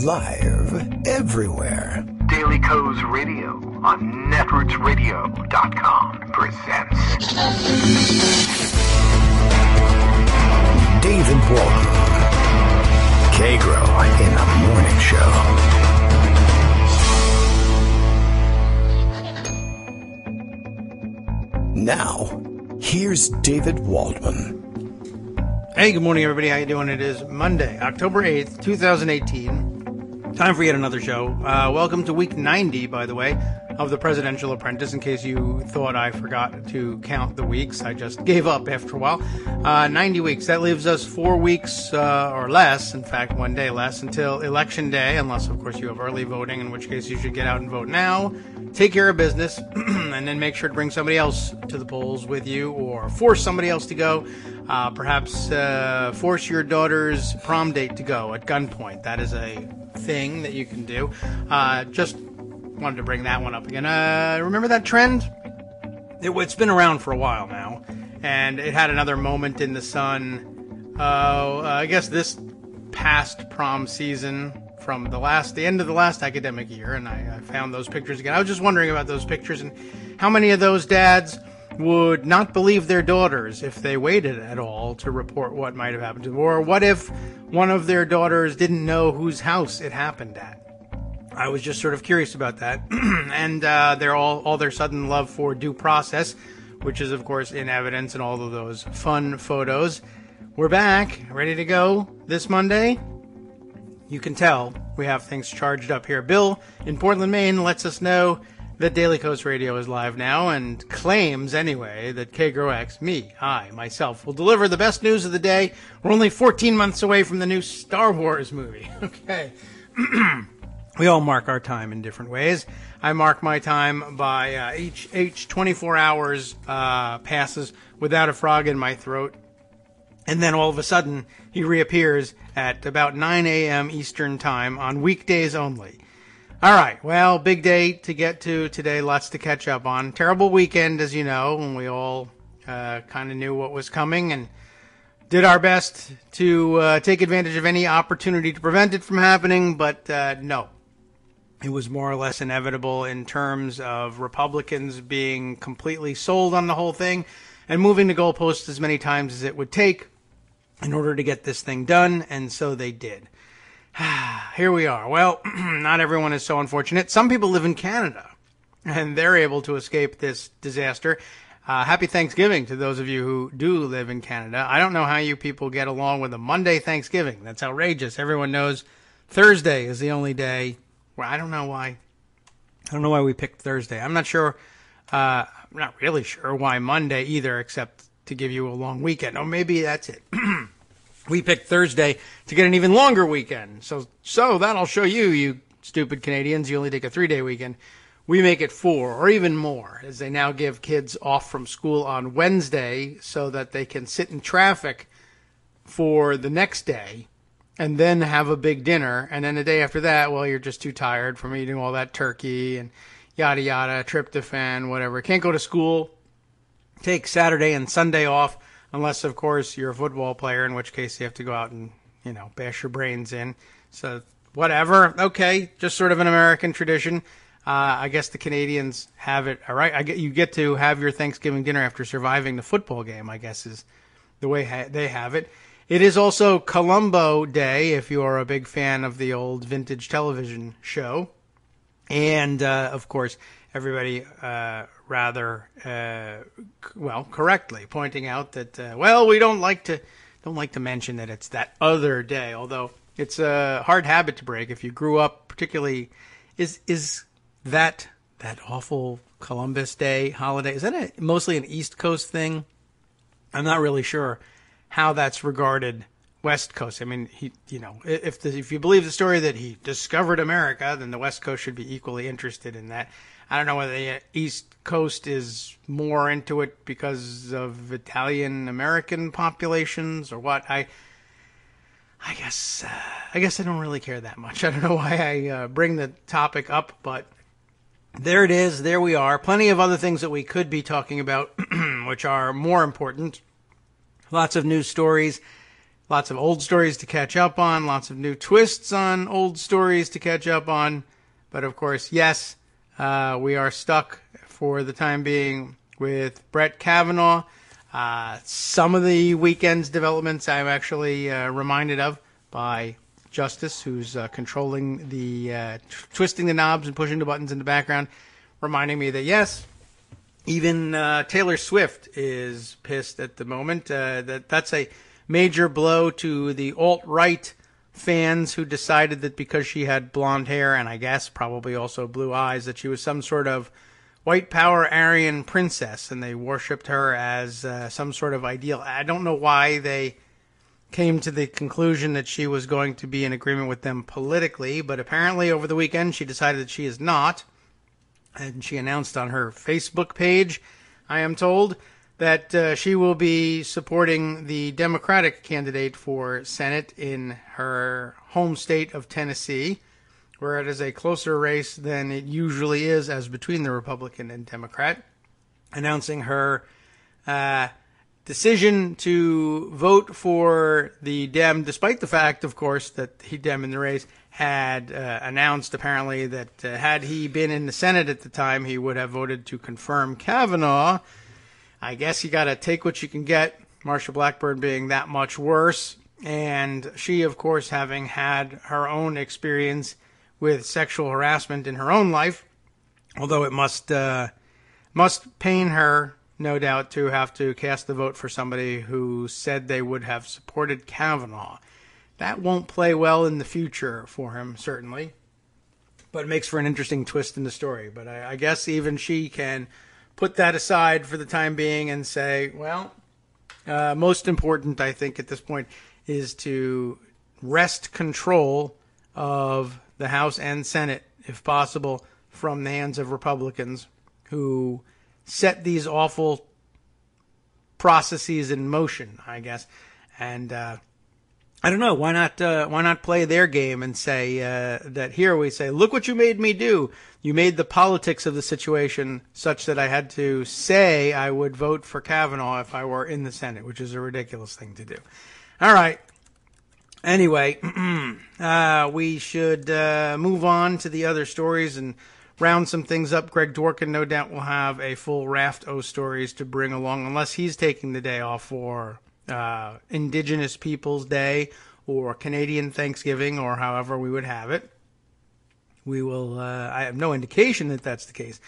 Live everywhere. Daily Co's Radio on netrootsradio.com presents David Waldron. Kagro in the Morning Show. Now, here's David Waldman. Hey, good morning, everybody. How you doing? It is Monday, October 8th, 2018. Time for yet another show. Welcome to week 90, by the way, of The Presidential Apprentice, in case you thought I forgot to count the weeks. I just gave up after a while. 90 weeks. That leaves us 4 weeks or less, in fact, 1 day less, until Election Day, unless, of course, you have early voting, in which case you should get out and vote now. Take care of business, and then make sure to bring somebody else to the polls with you, or force somebody else to go. Perhaps force your daughter's prom date to go at gunpoint. That is a thing that you can do. Just wanted to bring that one up again. Remember that trend? It's been around for a while now, and it had another moment in the sun. I guess this past prom season from the end of the last academic year, and I found those pictures again. I was just wondering about those pictures and how many of those dads would not believe their daughters if they waited at all to report what might have happened to them. Or what if one of their daughters didn't know whose house it happened at? I was just sort of curious about that. And they're all their sudden love for due process, which is, of course, in evidence in all of those fun photos. We're back, ready to go this Monday. You can tell we have things charged up here. Bill in Portland, Maine lets us know that Daily Coast Radio is live now, and claims, anyway, that Kagro X, myself, will deliver the best news of the day. We're only 14 months away from the new Star Wars movie. Okay. We all mark our time in different ways. I mark my time by each 24 hours passes without a frog in my throat. And then all of a sudden, he reappears at about 9 a.m. Eastern Time on weekdays only. All right, well, big day to get to today, lots to catch up on. Terrible weekend, as you know, when we all kind of knew what was coming and did our best to take advantage of any opportunity to prevent it from happening, but no. It was more or less inevitable in terms of Republicans being completely sold on the whole thing and moving the goalposts as many times as it would take in order to get this thing done, and so they did. Here we are. Well, not everyone is so unfortunate. Some people live in Canada, and they're able to escape this disaster. Happy Thanksgiving to those of you who do live in Canada. I don't know how you people get along with a Monday Thanksgiving. That's outrageous. Everyone knows Thursday is the only day. Well, I don't know why. I don't know why we picked Thursday. I'm not sure. I'm not really sure why Monday either, except to give you a long weekend. Or maybe that's it. We picked Thursday to get an even longer weekend. So that'll show you, you stupid Canadians, you only take a 3-day weekend. We make it 4 or even more, as they now give kids off from school on Wednesday so that they can sit in traffic for the next day and then have a big dinner. And then the day after that, well, you're just too tired from eating all that turkey and yada yada, tryptophan, whatever. Can't go to school. Take Saturday and Sunday off. Unless, of course, you're a football player, in which case you have to go out and, bash your brains in. So, whatever. Okay, just sort of an American tradition. I guess the Canadians have it. All right, you get to have your Thanksgiving dinner after surviving the football game, I guess is the way they have it. It is also Columbo Day, if you are a big fan of the old vintage television show. And, of course, everybody correctly pointing out that, we don't like to mention that it's that other day, although it's a hard habit to break if you grew up, particularly, is that awful Columbus Day holiday, is that mostly an East Coast thing? I'm not really sure how that's regarded West Coast. I mean, if you believe the story that he discovered America, then the West Coast should be equally interested in that. I don't know whether the East Coast is more into it because of Italian-American populations or what. I guess I don't really care that much. I don't know why I bring the topic up, but there it is. There we are. Plenty of other things that we could be talking about, which are more important. Lots of news stories. Lots of old stories to catch up on, lots of new twists on old stories to catch up on. But of course, yes, we are stuck for the time being with Brett Kavanaugh. Some of the weekend's developments I'm actually reminded of by Justice, who's controlling the twisting the knobs and pushing the buttons in the background, reminding me that yes, even Taylor Swift is pissed at the moment. That's a major blow to the alt-right fans who decided that because she had blonde hair and I guess probably also blue eyes that she was some sort of white power Aryan princess, and they worshipped her as some sort of ideal. I don't know why they came to the conclusion that she was going to be in agreement with them politically, but apparently over the weekend she decided that she is not. And she announced on her Facebook page, I am told, that she will be supporting the Democratic candidate for Senate in her home state of Tennessee, where it is a closer race than it usually is as between the Republican and Democrat, announcing her decision to vote for the Dem, despite the fact, of course, that the Dem in the race had announced apparently that had he been in the Senate at the time, he would have voted to confirm Kavanaugh. I guess you got to take what you can get, Marsha Blackburn being that much worse, and she, of course, having had her own experience with sexual harassment in her own life, although it must pain her, no doubt, to have to cast the vote for somebody who said they would have supported Kavanaugh. That won't play well in the future for him, certainly, but it makes for an interesting twist in the story. But I guess even she can put that aside for the time being and say, well, most important, I think, at this point is to wrest control of the House and Senate, if possible, from the hands of Republicans who set these awful processes in motion, I guess. And I don't know, why not play their game and say that here we say, look what you made me do. You made the politics of the situation such that I had to say I would vote for Kavanaugh if I were in the Senate, which is a ridiculous thing to do. All right. Anyway, we should move on to the other stories and round some things up. Greg Dworkin, no doubt, will have a full raft of stories to bring along, unless he's taking the day off for Indigenous Peoples Day or Canadian Thanksgiving, or however we would have it. We will. I have no indication that that's the case.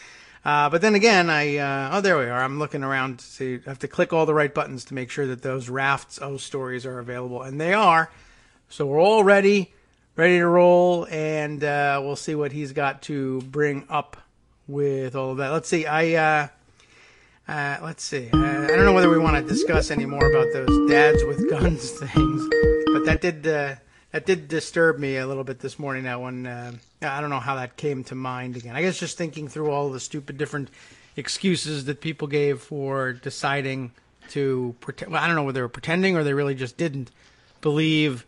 But then again, there we are. I'm looking around to see. I have to click all the right buttons to make sure that those rafts of stories are available, and they are. So we're all ready to roll, and we'll see what he's got to bring up with all of that. Let's see. Let's see. I don't know whether we want to discuss any more about those dads with guns things, but that did disturb me a little bit this morning. That one, I don't know how that came to mind again. I guess just thinking through all the stupid different excuses that people gave for deciding to pretend. Well, I don't know whether they were pretending or they really just didn't believe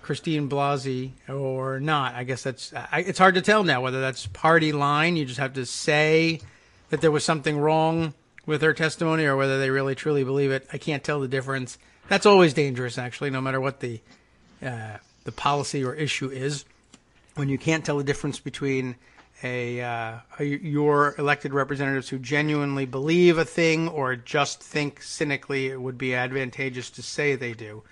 Christine Blasey or not. I guess it's hard to tell now whether that's party line. You just have to say that there was something wrong with her testimony, or whether they really truly believe it. I can't tell the difference. That's always dangerous, actually, no matter what the policy or issue is. When you can't tell the difference between your elected representatives who genuinely believe a thing or just think cynically it would be advantageous to say they do.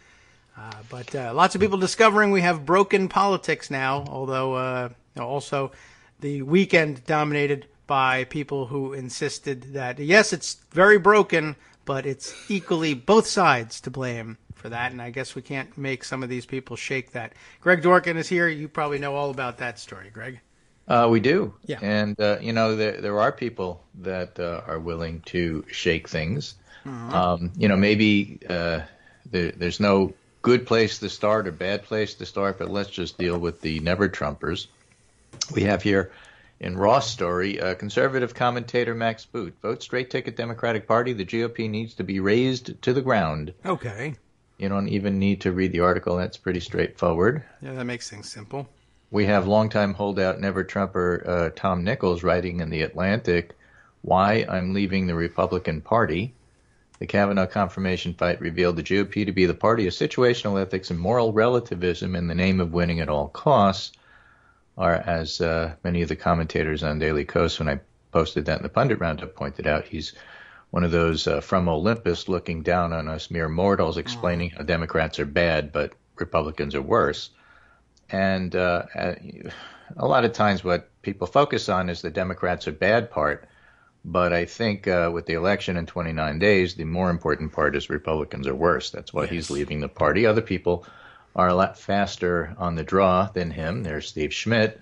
But lots of people discovering we have broken politics now, although also the weekend dominated by people who insisted that, yes, it's very broken, but it's equally both sides to blame for that, and I guess we can't make some of these people shake that. Greg Dworkin is here. You probably know all about that story, Greg. We do. Yeah. And, there are people that are willing to shake things. Mm-hmm. Maybe there's no good place to start or bad place to start, but let's just deal with the never-Trumpers. We have here in Ross' story, conservative commentator Max Boot. Vote straight ticket Democratic Party. The GOP needs to be razed to the ground. Okay. You don't even need to read the article. That's pretty straightforward. Yeah, that makes things simple. We have longtime holdout never-Trumper Tom Nichols writing in The Atlantic, Why I'm Leaving the Republican Party. The Kavanaugh confirmation fight revealed the GOP to be the party of situational ethics and moral relativism in the name of winning at all costs, or as many of the commentators on Daily Kos, when I posted that in the Pundit Roundup, pointed out, he's one of those from Olympus looking down on us mere mortals, explaining how Democrats are bad, but Republicans are worse. And a lot of times what people focus on is the Democrats are bad part. But I think with the election in 29 days, the more important part is Republicans are worse. That's why he's leaving the party. Other people are a lot faster on the draw than him. There's Steve Schmidt,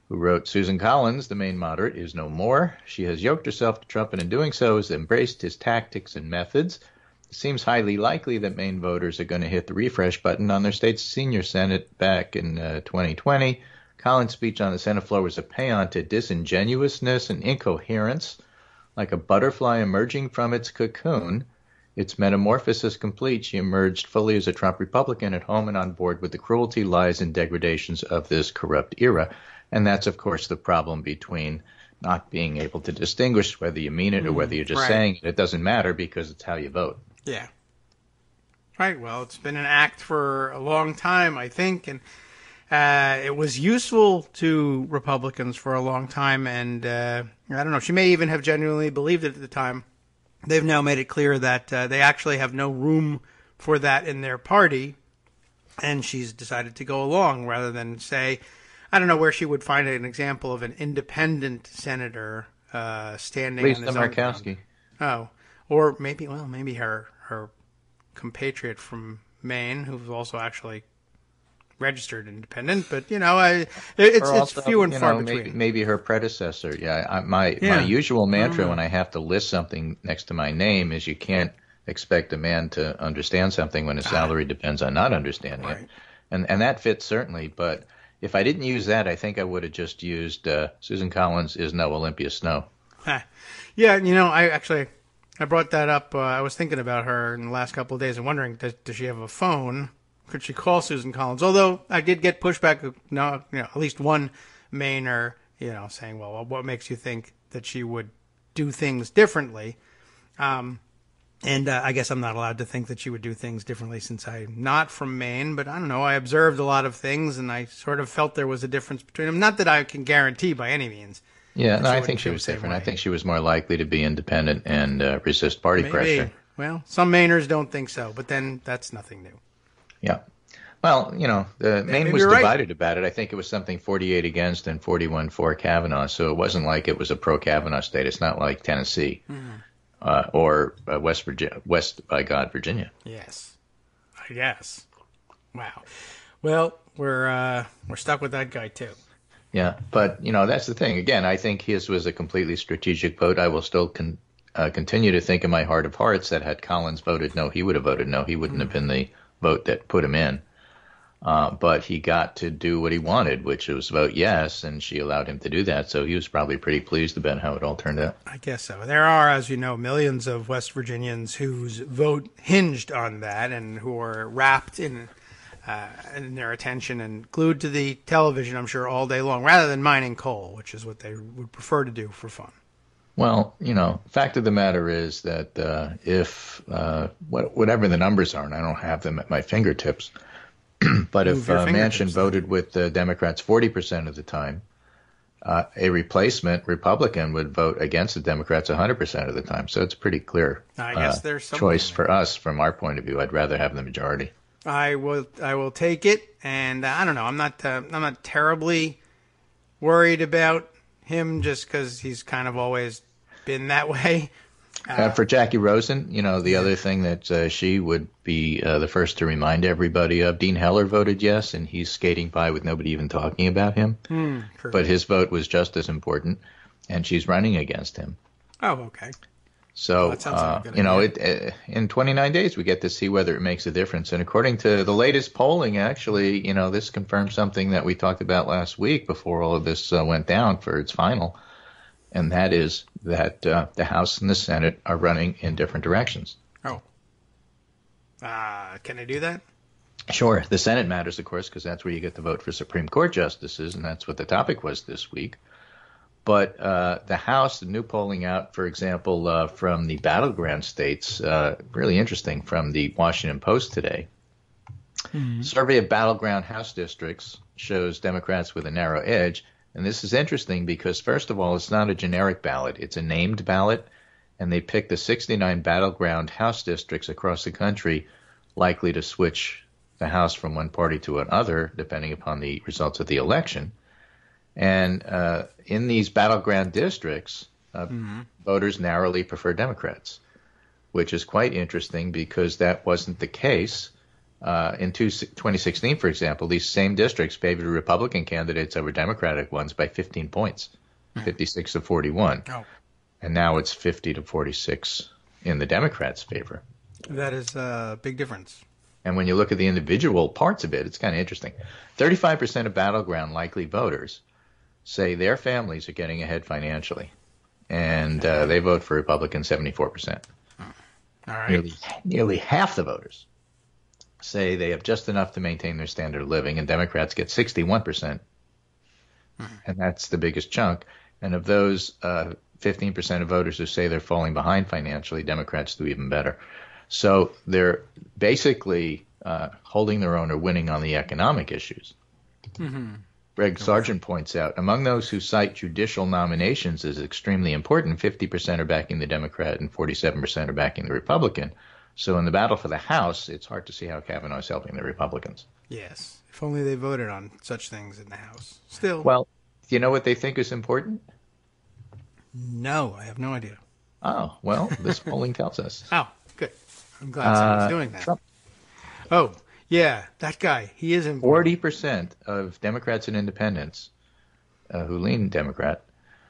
who wrote, Susan Collins, the main moderate, is no more. She has yoked herself to Trump and in doing so has embraced his tactics and methods. It seems highly likely that Maine voters are going to hit the refresh button on their state's senior Senate back in 2020. Collins' speech on the Senate floor was a paean to disingenuousness and incoherence. Like a butterfly emerging from its cocoon, its metamorphosis complete, she emerged fully as a Trump Republican at home and on board with the cruelty, lies, and degradations of this corrupt era. And that's, of course, the problem between not being able to distinguish whether you mean it or whether you're just saying it. It doesn't matter because it's how you vote. Yeah. Right. Well, it's been an act for a long time, I think, and it was useful to Republicans for a long time, and I don't know, she may even have genuinely believed it at the time. They've now made it clear that they actually have no room for that in their party, and she's decided to go along rather than say, I don't know where she would find an example of an independent senator standing Lisa on his Murkowski. own. Oh, or maybe her compatriot from Maine, who's also actually registered independent, but it's few and far between. Maybe her predecessor. My usual mantra when I have to list something next to my name is you can't expect a man to understand something when his salary depends on not understanding it, and that fits certainly. But if I didn't use that, I think I would have just used Susan Collins is no Olympia Snow. Yeah, I brought that up. I was thinking about her in the last couple of days and wondering, does she have a phone? Could she call Susan Collins? Although I did get pushback, at least one Mainer, saying, well, what makes you think that she would do things differently? And I guess I'm not allowed to think that she would do things differently since I'm not from Maine, but I don't know. I observed a lot of things, and I sort of felt there was a difference between them. Not that I can guarantee by any means. Yeah, no, I think she was different. I think she was more likely to be independent and resist party pressure. Well, some Mainers don't think so, but then that's nothing new. Yeah. Well, Maine was divided about it. I think it was something 48 against and 41 for Kavanaugh. So it wasn't like it was a pro-Kavanaugh state. It's not like Tennessee or West by God, Virginia. Yes, I guess. Wow. Well, we're stuck with that guy too. Yeah, but that's the thing. Again, I think his was a completely strategic vote. I will still continue to think in my heart of hearts that had Collins voted no, he would have voted no. He wouldn't have been the vote that put him in. But he got to do what he wanted, which was vote yes, and she allowed him to do that. So he was probably pretty pleased about how it all turned out. I guess so. There are, as you know, millions of West Virginians whose vote hinged on that and who are wrapped in their attention and glued to the television, I'm sure, all day long, rather than mining coal, which is what they would prefer to do for fun. Well, fact of the matter is that if whatever the numbers are, and I don't have them at my fingertips, but if Manchin voted with the Democrats 40% of the time, a replacement Republican would vote against the Democrats 100% of the time. So it's a pretty clear choice for us from our point of view. I'd rather have the majority. I will take it, and I don't know. I'm not terribly worried about him just because he's kind of always been that way. For Jackie Rosen, the other thing that she would be the first to remind everybody of, Dean Heller voted yes, and he's skating by with nobody even talking about him. But his vote was just as important, and she's running against him. Oh, okay. So, in 29 days, we get to see whether it makes a difference. And according to the latest polling, actually, this confirms something that we talked about last week before all of this went down for its final. And that is that the House and the Senate are running in different directions. Oh. Can I do that? Sure. The Senate matters, of course, because that's where you get to vote for Supreme Court justices, and that's what the topic was this week. But the House, the new polling out, for example, from the battleground states, really interesting, from the Washington Post today. Survey of battleground House districts shows Democrats with a narrow edge. And this is interesting because, first of all, it's not a generic ballot. It's a named ballot. And they picked the 69 battleground House districts across the country likely to switch the House from one party to another, depending upon the results of the election. And in these battleground districts, voters narrowly prefer Democrats, which is quite interesting because that wasn't the case. In 2016, for example, these same districts favored Republican candidates over Democratic ones by 15 points, 56 to 41. Oh. And now it's 50 to 46 in the Democrats' favor. That is a big difference. And when you look at the individual parts of it, it's kind of interesting. 35% of battleground likely voters say their families are getting ahead financially. And they vote for Republicans 74%. All right. Nearly half the voters say they have just enough to maintain their standard of living, and Democrats get 61%. And that's the biggest chunk. And of those 15% of voters who say they're falling behind financially, Democrats do even better. So they're basically holding their own or winning on the economic issues. Greg Sargent points out, among those who cite judicial nominations as extremely important, 50% are backing the Democrat and 47% are backing the Republican. So in the battle for the House, it's hard to see how Kavanaugh is helping the Republicans. Yes. If only they voted on such things in the House. Still. Well, do you know what they think is important? No, I have no idea. Oh, well, this polling tells us. Oh, good. I'm glad someone's doing that. Trump. Oh, yeah, that guy. He is important. 40% of Democrats and independents who lean Democrat,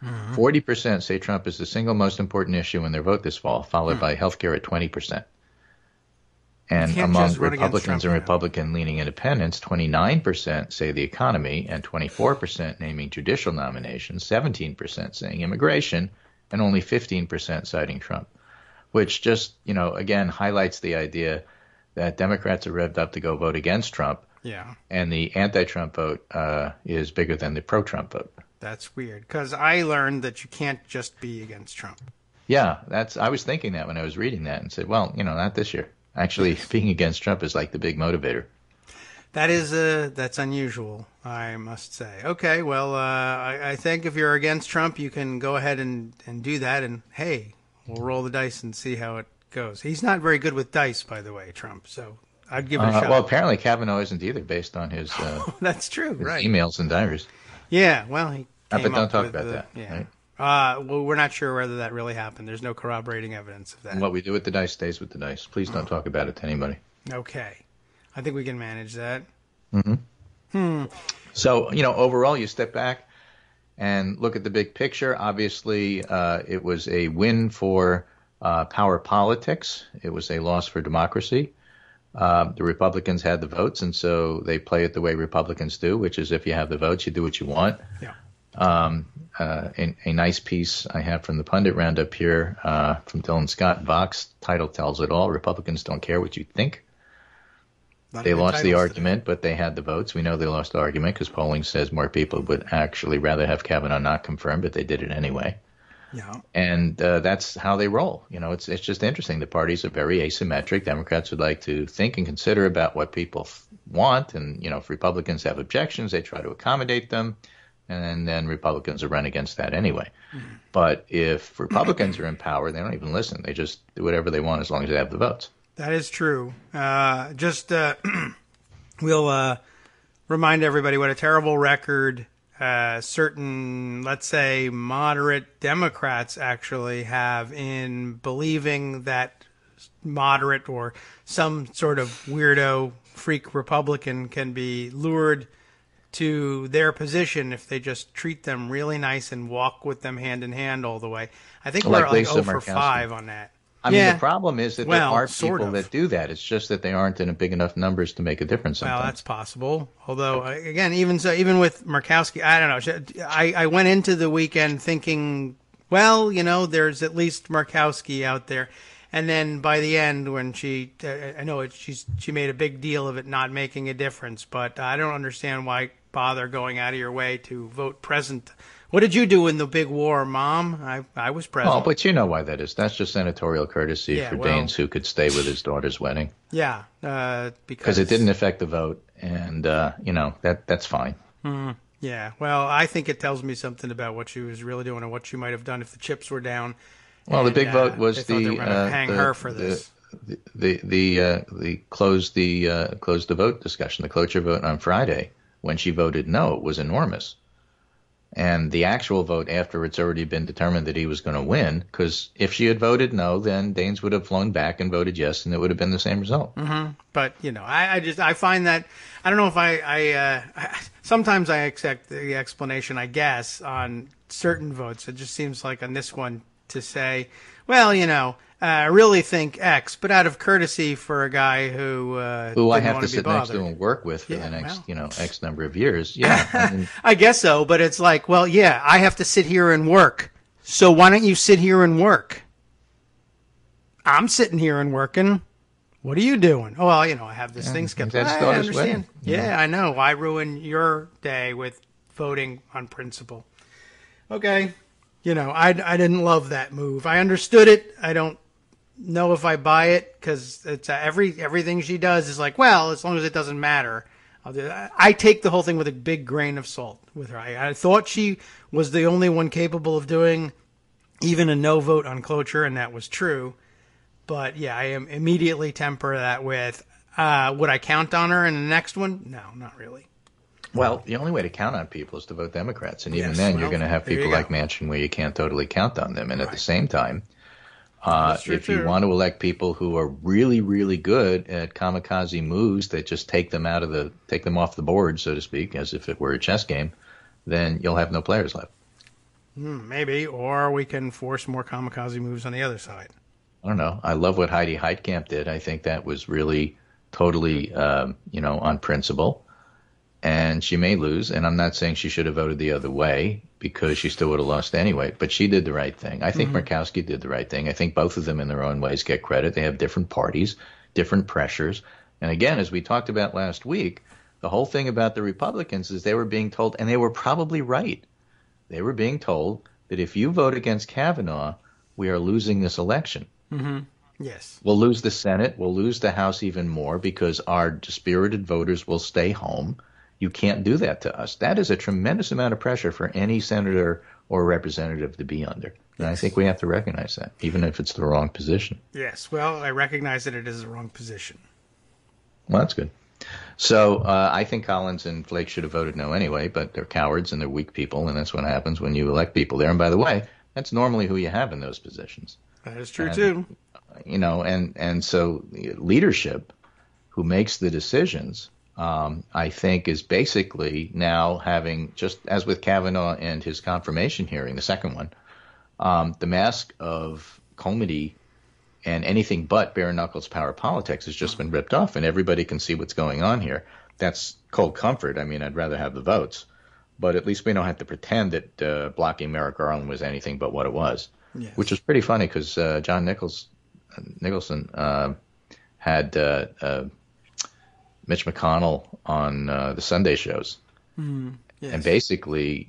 40% say Trump is the single most important issue in their vote this fall, followed by health care at 20%. And among Republicans and Republican-leaning independents, 29% say the economy, and 24% naming judicial nominations, 17% saying immigration, and only 15% citing Trump, which just, again, highlights the idea that Democrats are revved up to go vote against Trump, and the anti-Trump vote is bigger than the pro-Trump vote. That's weird, because I learned that you can't just be against Trump. Yeah, I was thinking that when I was reading that and said, well, not this year. Actually, being against Trump is like the big motivator. That's unusual, I must say. Okay, well, I think if you're against Trump, you can go ahead and do that, and hey, we'll roll the dice and see how it goes. He's not very good with dice, by the way, Trump, so I'd give it a shot. Well, apparently Kavanaugh isn't either, based on his, that's true, his right? Emails and diaries. Yeah, well, he came but don't up talk with about that. Yeah. Right? Well, we're not sure whether that really happened. There's no corroborating evidence of that. And what we do with the dice stays with the dice. Please don't talk about it to anybody. Okay. I think we can manage that. So, overall, you step back and look at the big picture. Obviously, it was a win for power politics. It was a loss for democracy. The Republicans had the votes, and so they play it the way Republicans do, which is if you have the votes, you do what you want. Yeah. A nice piece I have from the Pundit Roundup here from Dylan Scott. Vox title tells it all. Republicans don't care what you think. They lost the argument, but they had the votes. We know they lost the argument because polling says more people would actually rather have Kavanaugh not confirmed, but they did it anyway. Yeah. And that's how they roll. It's just interesting. The parties are very asymmetric. Democrats would like to think and consider about what people want. And, if Republicans have objections, they try to accommodate them. And then Republicans will run against that anyway. But if Republicans are in power, they don't even listen. They just do whatever they want as long as they have the votes. That is true. We'll remind everybody what a terrible record certain, let's say, moderate Democrats actually have in believing that moderate or some sort of weirdo freak Republican can be lured to their position if they just treat them really nice and walk with them hand in hand all the way. I think we're like 0 for 5 on that. I mean, the problem is that there are people that do that. It's just that they aren't in big enough numbers to make a difference sometimes. Well, that's possible. Although, again, even with Murkowski, I don't know. I went into the weekend thinking, well, there's at least Murkowski out there. And then by the end, when she made a big deal of it not making a difference, but I don't understand why bother going out of your way to vote present. What did you do in the big war, Mom? I was present. Oh, but you know why that is. That's just senatorial courtesy for Danes who could stay with his daughter's wedding. Yeah, because it didn't affect the vote, and that's fine. Mm, yeah, well, I think it tells me something about what she was really doing and what she might have done if the chips were down. Well, the big vote was they were going to hang her for this. The closed the vote discussion, the cloture vote on Friday. When she voted no, it was enormous. And the actual vote after it's already been determined that he was going to win, because if she had voted no, then Danes would have flown back and voted yes, and it would have been the same result. Mm-hmm. But, I find that, I don't know if I sometimes I accept the explanation, I guess, on certain votes. It just seems like on this one to say, well, I really think X, but out of courtesy for a guy who I have to sit next to and work with for the next, X number of years. Yeah. I mean, I guess so, but it's like, well, yeah, I have to sit here and work. So why don't you sit here and work? I'm sitting here and working. What are you doing? Oh, well, I have this thing scheduled. I understand. Yeah, I know. Why ruin your day with voting on principle? Okay. I didn't love that move. I understood it. I don't know if I buy it because it's everything she does is like, well, as long as it doesn't matter, I'll do that. I take the whole thing with a big grain of salt with her. I thought she was the only one capable of doing even a no vote on cloture, and that was true. But yeah, I am immediately temper that with, would I count on her in the next one? No, not really. Well, the only way to count on people is to vote Democrats, and even then, you're going to have people like Manchin where you can't totally count on them. And at the same time, if you want to elect people who are really, really good at kamikaze moves that just take them off the board, so to speak, as if it were a chess game, then you'll have no players left. Maybe, or we can force more kamikaze moves on the other side. I don't know. I love what Heidi Heitkamp did. I think that was really totally, on principle. And she may lose, and I'm not saying she should have voted the other way because she still would have lost anyway, but she did the right thing. I think Murkowski did the right thing. I think both of them in their own ways get credit. They have different parties, different pressures. And again, as we talked about last week, the whole thing about the Republicans is they were being told, and they were probably right, they were being told that if you vote against Kavanaugh, we are losing this election. Mm-hmm. Yes. We'll lose the Senate. We'll lose the House even more because our dispirited voters will stay home. You can't do that to us. That is a tremendous amount of pressure for any senator or representative to be under. And I think we have to recognize that, even if it's the wrong position. Yes. Well, I recognize that it is the wrong position. Well, that's good. So I think Collins and Flake should have voted no anyway, but they're cowards and they're weak people, and that's what happens when you elect people there. And by the way, that's normally who you have in those positions. That is true, too. And so leadership who makes the decisions, I think, is basically now having, just as with Kavanaugh and his confirmation hearing, the second one, the mask of comity and anything but bare knuckles power politics has just been ripped off, and everybody can see what's going on here. That's cold comfort. I mean, I'd rather have the votes, but at least we don't have to pretend that blocking Merrick Garland was anything but what it was, which was pretty funny because John Nicholson had Mitch McConnell on the Sunday shows, and basically,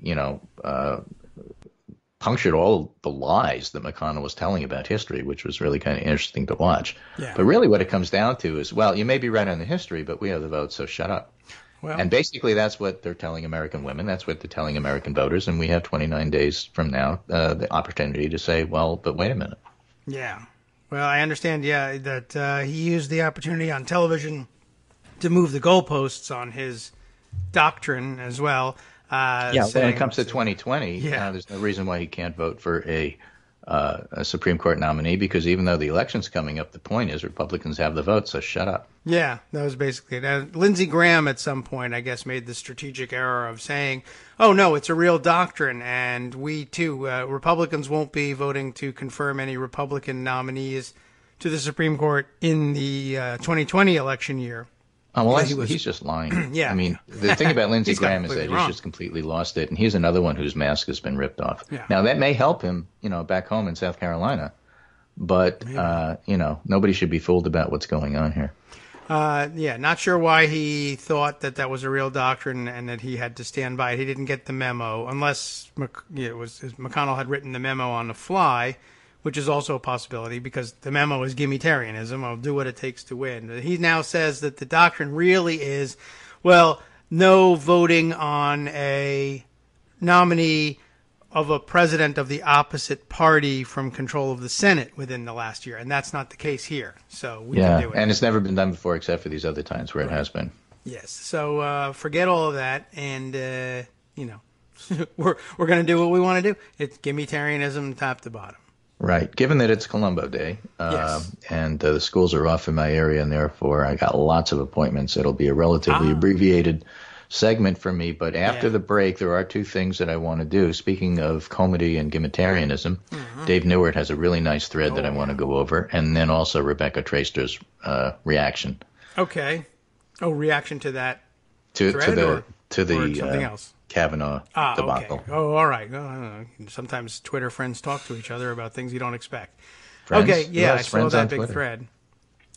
punctured all the lies that McConnell was telling about history, which was really kind of interesting to watch. Yeah. But really what it comes down to is, well, you may be right on the history, but we have the vote, so shut up. Well, and basically that's what they're telling American women. That's what they're telling American voters. And we have 29 days from now the opportunity to say, well, but wait a minute. Yeah. Well, I understand, that he used the opportunity on television to move the goalposts on his doctrine as well. When it comes to 2020, there's no reason why he can't vote for a Supreme Court nominee, because even though the election's coming up, the point is Republicans have the vote, so shut up. Yeah, that was basically it. Lindsey Graham at some point, I guess, made the strategic error of saying, oh, no, it's a real doctrine, and we, too, Republicans won't be voting to confirm any Republican nominees to the Supreme Court in the 2020 election year. Oh, well, he's just lying. Yeah. I mean, the thing about Lindsey Graham is that he's just completely lost it, and he's another one whose mask has been ripped off. Yeah. Now, that may help him, back home in South Carolina, But, nobody should be fooled about what's going on here. Not sure why he thought that was a real doctrine and that he had to stand by it. He didn't get the memo, unless McConnell had written the memo on the fly, which is also a possibility because the memo is gimmitarianism. I'll do what it takes to win. He now says that the doctrine really is, no voting on a nominee of a president of the opposite party from control of the Senate within the last year. And that's not the case here. So we can do it. And it's never been done before except for these other times where it has been. Yes. So forget all of that. And, we're going to do what we want to do. It's gimmitarianism top to bottom. Right. Given that it's Columbo Day, and the schools are off in my area, and therefore I got lots of appointments, it'll be a relatively abbreviated segment for me. But after the break, there are two things that I want to do. Speaking of comedy and gimmitarianism, Dave Newart has a really nice thread that I want to go over, and then also Rebecca Traister's reaction. Okay. Oh, reaction to that to thread the something else? Kavanaugh debacle. Okay. Oh, all right. Sometimes Twitter friends talk to each other about things you don't expect. Friends? Okay, yeah, I saw that big Twitter. thread.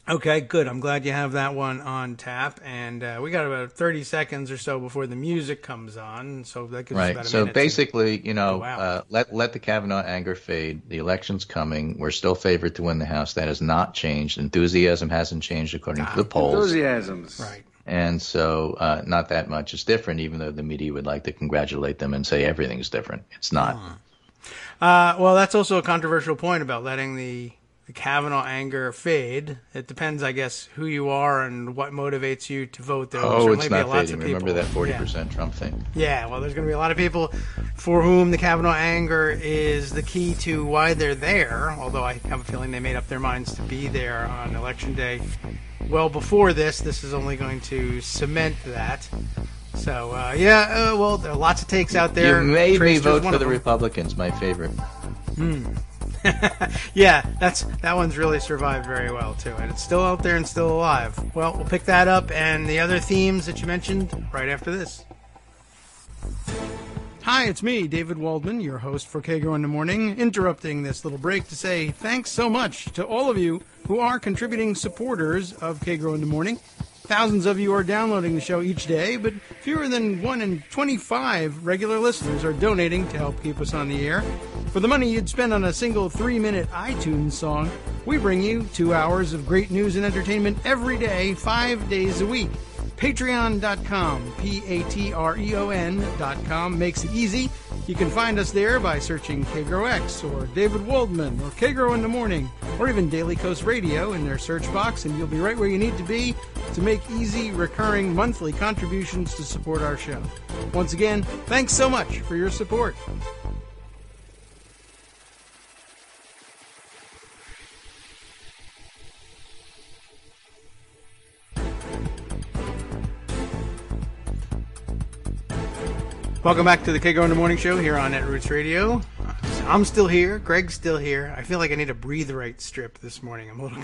Okay, good. I'm glad you have that one on tap. And we got about 30 seconds or so before the music comes on. So that gives us about a so minute. Basically, let the Kavanaugh anger fade. The election's coming. We're still favored to win the House. That has not changed. Enthusiasm hasn't changed according to the polls. Enthusiasms. Right. And so not that much is different, even though the media would like to congratulate them and say everything's different. It's not. Well, that's also a controversial point about letting the Kavanaugh anger fade. It depends, I guess, who you are and what motivates you to vote. There will It's certainly not be lots fading. of people. Remember that 40% Trump thing. Yeah, well, there's going to be a lot of people for whom the Kavanaugh anger is the key to why they're there, although I have a feeling they made up their minds to be there on Election Day. Well, before this is only going to cement that. So, well, there are lots of takes out there. You made me Tracer's vote one for of the them. Republicans, my favorite. Yeah, that one's really survived very well, too. And it's still out there and still alive. Well, we'll pick that up and the other themes that you mentioned right after this. Hi, it's me, David Waldman, your host for Kagro in the Morning, interrupting this little break to say thanks so much to all of you who are contributing supporters of Kagro in the Morning. Thousands of you are downloading the show each day, but fewer than 1 in 25 regular listeners are donating to help keep us on the air. For the money you'd spend on a single 3-minute iTunes song, we bring you 2 hours of great news and entertainment every day, 5 days a week. Patreon.com, Patreon.com makes it easy. You can find us there by searching KagroX or David Waldman or Kagro in the Morning or even Daily Coast Radio in their search box, and you'll be right where you need to be to make easy, recurring monthly contributions to support our show. Once again, thanks so much for your support. Welcome back to the Kagro in the Morning Show here on Netroots Radio. I'm still here. Greg's still here. I feel like I need a breathe right strip this morning. I'm a little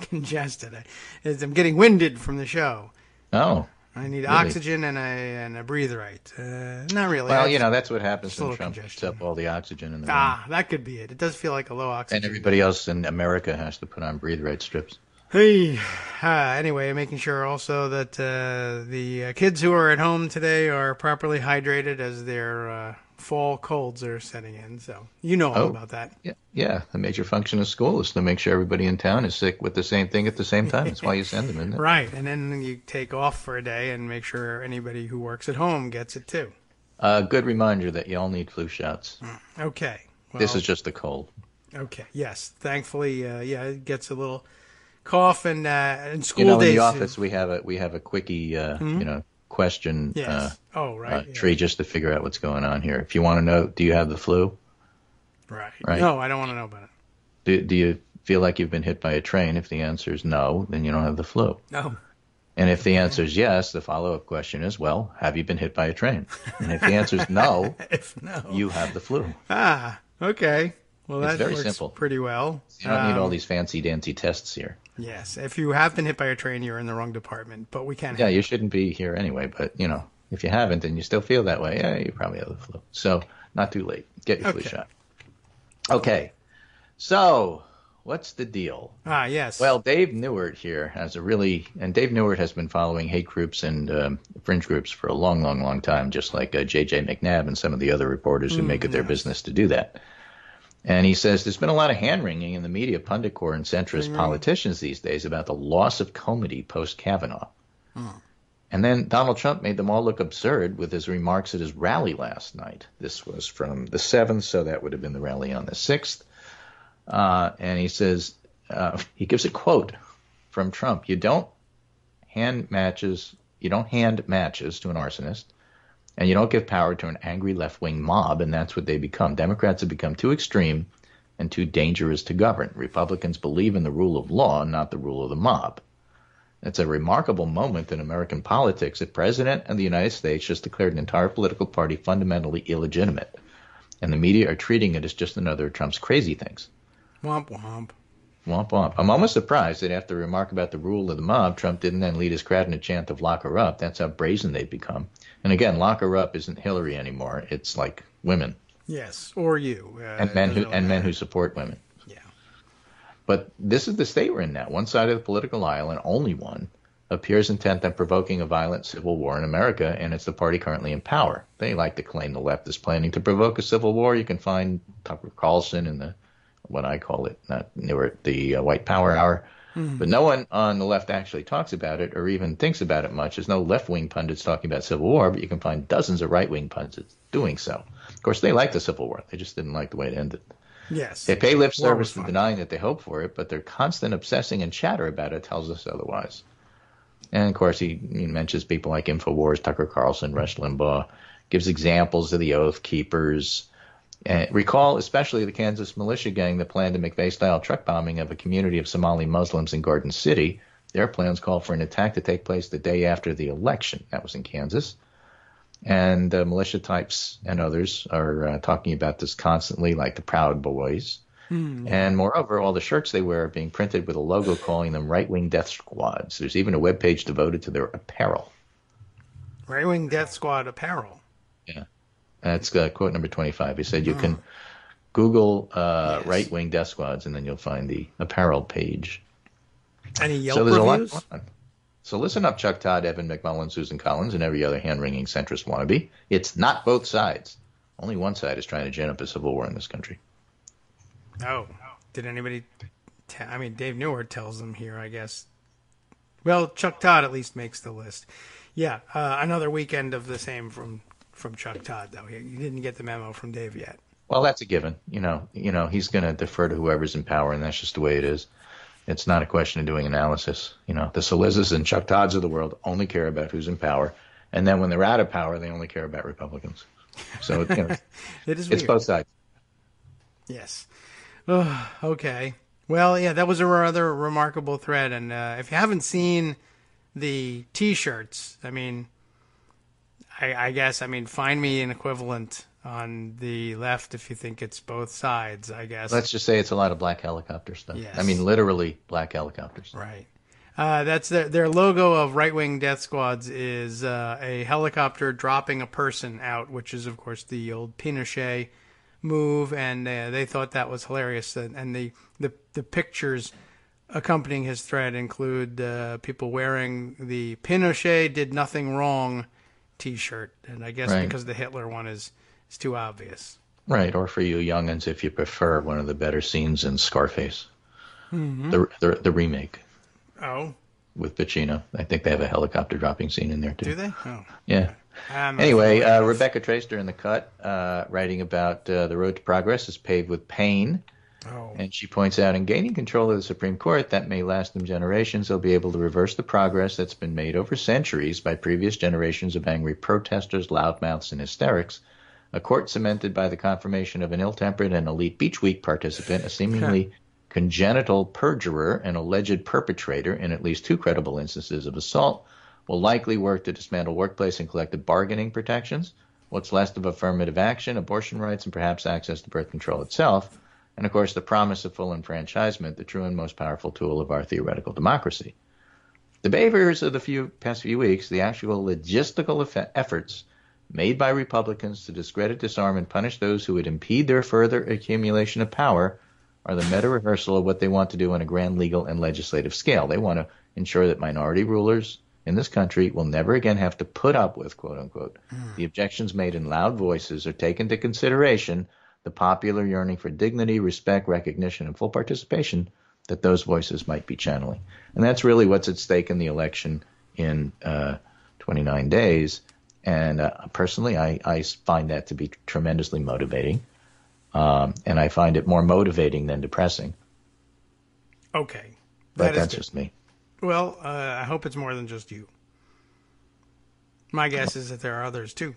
congested. I'm getting winded from the show. Oh. I need really? Oxygen and a breathe right. Not really. Well, that's what happens when Trump puts up all the oxygen in the room. That could be it. It does feel like a low oxygen. And everybody else in America has to put on breathe right strips. Hey, anyway, making sure also that the kids who are at home today are properly hydrated as their fall colds are setting in. So you know all about that. Yeah. The major function of school is to make sure everybody in town is sick with the same thing at the same time. That's why you send them, isn't it? Right, and then you take off for a day and make sure anybody who works at home gets it too. Good reminder that you all need flu shots. Okay. Well, this is just a cold. Okay. Yes. Thankfully, it gets a little cough and school days. In the office we have a quickie, question tree just to figure out what's going on here. If you want to know, do you have the flu? Right. No, I don't want to know about it. Do you feel like you've been hit by a train? If the answer is no, then you don't have the flu. No. And if the answer is yes, the follow-up question is, well, have you been hit by a train? And if the answer is no, you have the flu. Okay. Well, that very works simple. Pretty well. You don't need all these fancy-dancy tests here. Yes. If you have been hit by a train, you're in the wrong department, but we can. Yeah, you shouldn't be here anyway, but, if you haven't and you still feel that way, you probably have the flu. So, not too late. Get your flu shot. Okay. So, What's the deal? Ah, yes. Well, Dave Newart here has and Dave Newart has been following hate groups and fringe groups for a long, long, long time, just like J.J. McNabb and some of the other reporters who make it their business to do that. And he says there's been a lot of hand-wringing in the media, pundit corps, and centrist politicians these days about the loss of comity post-Kavanaugh. And then Donald Trump made them all look absurd with his remarks at his rally last night. This was from the 7th, so that would have been the rally on the 6th. And he says, he gives a quote from Trump. You don't hand matches to an arsonist, and you don't give power to an angry left-wing mob, and that's what they become. Democrats have become too extreme and too dangerous to govern. Republicans believe in the rule of law, not the rule of the mob. It's a remarkable moment in American politics. The president of the United States just declared an entire political party fundamentally illegitimate, and the media are treating it as just another of Trump's crazy things. Womp womp. Womp womp. I'm almost surprised that after the remark about the rule of the mob, Trump didn't then lead his crowd in a chant of lock her up. That's how brazen they've become. And again, lock her up isn't Hillary anymore. It's like women. Yes, or you. And men who support women. Yeah. But this is the state we're in now. One side of the political aisle, and only one, appears intent on provoking a violent civil war in America, and it's the party currently in power. They like to claim the left is planning to provoke a civil war. You can find Tucker Carlson in the what I call it, the White Power Hour. But no one on the left actually talks about it or even thinks about it much. There's no left-wing pundits talking about civil war, but you can find dozens of right-wing pundits doing so. Of course, they like the Civil War. They just didn't like the way it ended. Yes. They pay lip service to denying that they hope for it, but their constant obsessing and chatter about it tells us otherwise. And, of course, he mentions people like InfoWars, Tucker Carlson, Rush Limbaugh, gives examples of the Oath Keepers. Recall especially the Kansas militia gang that planned a McVeigh-style truck bombing of a community of Somali Muslims in Garden City. Their plans called for an attack to take place the day after the election. That was in Kansas. And militia types and others are talking about this constantly, like the Proud Boys. And moreover, all the shirts they wear are being printed with a logo calling them right-wing death squads. There's even a webpage devoted to their apparel. Right-wing death squad apparel. Yeah. That's quote number 25. He said you can Google right-wing death squads, and then you'll find the apparel page. Any Yelp so there's reviews? A lot going on. So listen up, Chuck Todd, Evan McMullen, Susan Collins, and every other hand-wringing centrist wannabe. It's not both sides. Only one side is trying to gin up a civil war in this country. Oh. Did anybody... Dave Newart tells them here, I guess. Well, Chuck Todd at least makes the list. Yeah, another weekend of the same from Chuck Todd, though. You didn't get the memo from Dave yet. Well, that's a given. You know, he's going to defer to whoever's in power, and that's just the way it is. It's not a question of doing analysis. You know, the Solizas and Chuck Todds of the world only care about who's in power, and then when they're out of power, they only care about Republicans. So it's both sides. Yes. Oh, okay. Well, yeah, that was a rather remarkable thread, and if you haven't seen the T-shirts, I guess, find me an equivalent on the left if you think it's both sides, I guess. Let's just say it's a lot of black helicopter stuff. Yes. Literally black helicopters. Right. That's their logo of right-wing death squads is a helicopter dropping a person out, which is, of course, the old Pinochet move, and they thought that was hilarious. And the pictures accompanying his thread include people wearing the Pinochet did nothing wrong T-shirt, and I guess because the Hitler one is too obvious. Right, or for you youngins, if you prefer, one of the better scenes in Scarface, the remake. Oh, with Pacino. I think they have a helicopter dropping scene in there too. Do they? Oh, yeah. Anyway, Rebecca Traister in the Cut, writing about the road to progress is paved with pain. Oh. And she points out, in gaining control of the Supreme Court, that may last them generations, they'll be able to reverse the progress that's been made over centuries by previous generations of angry protesters, loudmouths, and hysterics. A court cemented by the confirmation of an ill-tempered and elite Beach Week participant, a seemingly congenital perjurer, and alleged perpetrator in at least 2 credible instances of assault, will likely work to dismantle workplace and collective bargaining protections, what's left of affirmative action, abortion rights, and perhaps access to birth control itself, and, of course, the promise of full enfranchisement, the true and most powerful tool of our theoretical democracy. The behaviors of the past few weeks, the actual logistical efforts made by Republicans to discredit, disarm, and punish those who would impede their further accumulation of power are the meta-rehearsal of what they want to do on a grand legal and legislative scale. They want to ensure that minority rulers in this country will never again have to put up with, quote unquote, the objections made in loud voices or take into consideration the popular yearning for dignity, respect, recognition, and full participation that those voices might be channeling. And that's really what's at stake in the election in 29 days. And personally, I find that to be tremendously motivating. And I find it more motivating than depressing. Okay. But that's just me. Well, I hope it's more than just you. My guess is that there are others, too.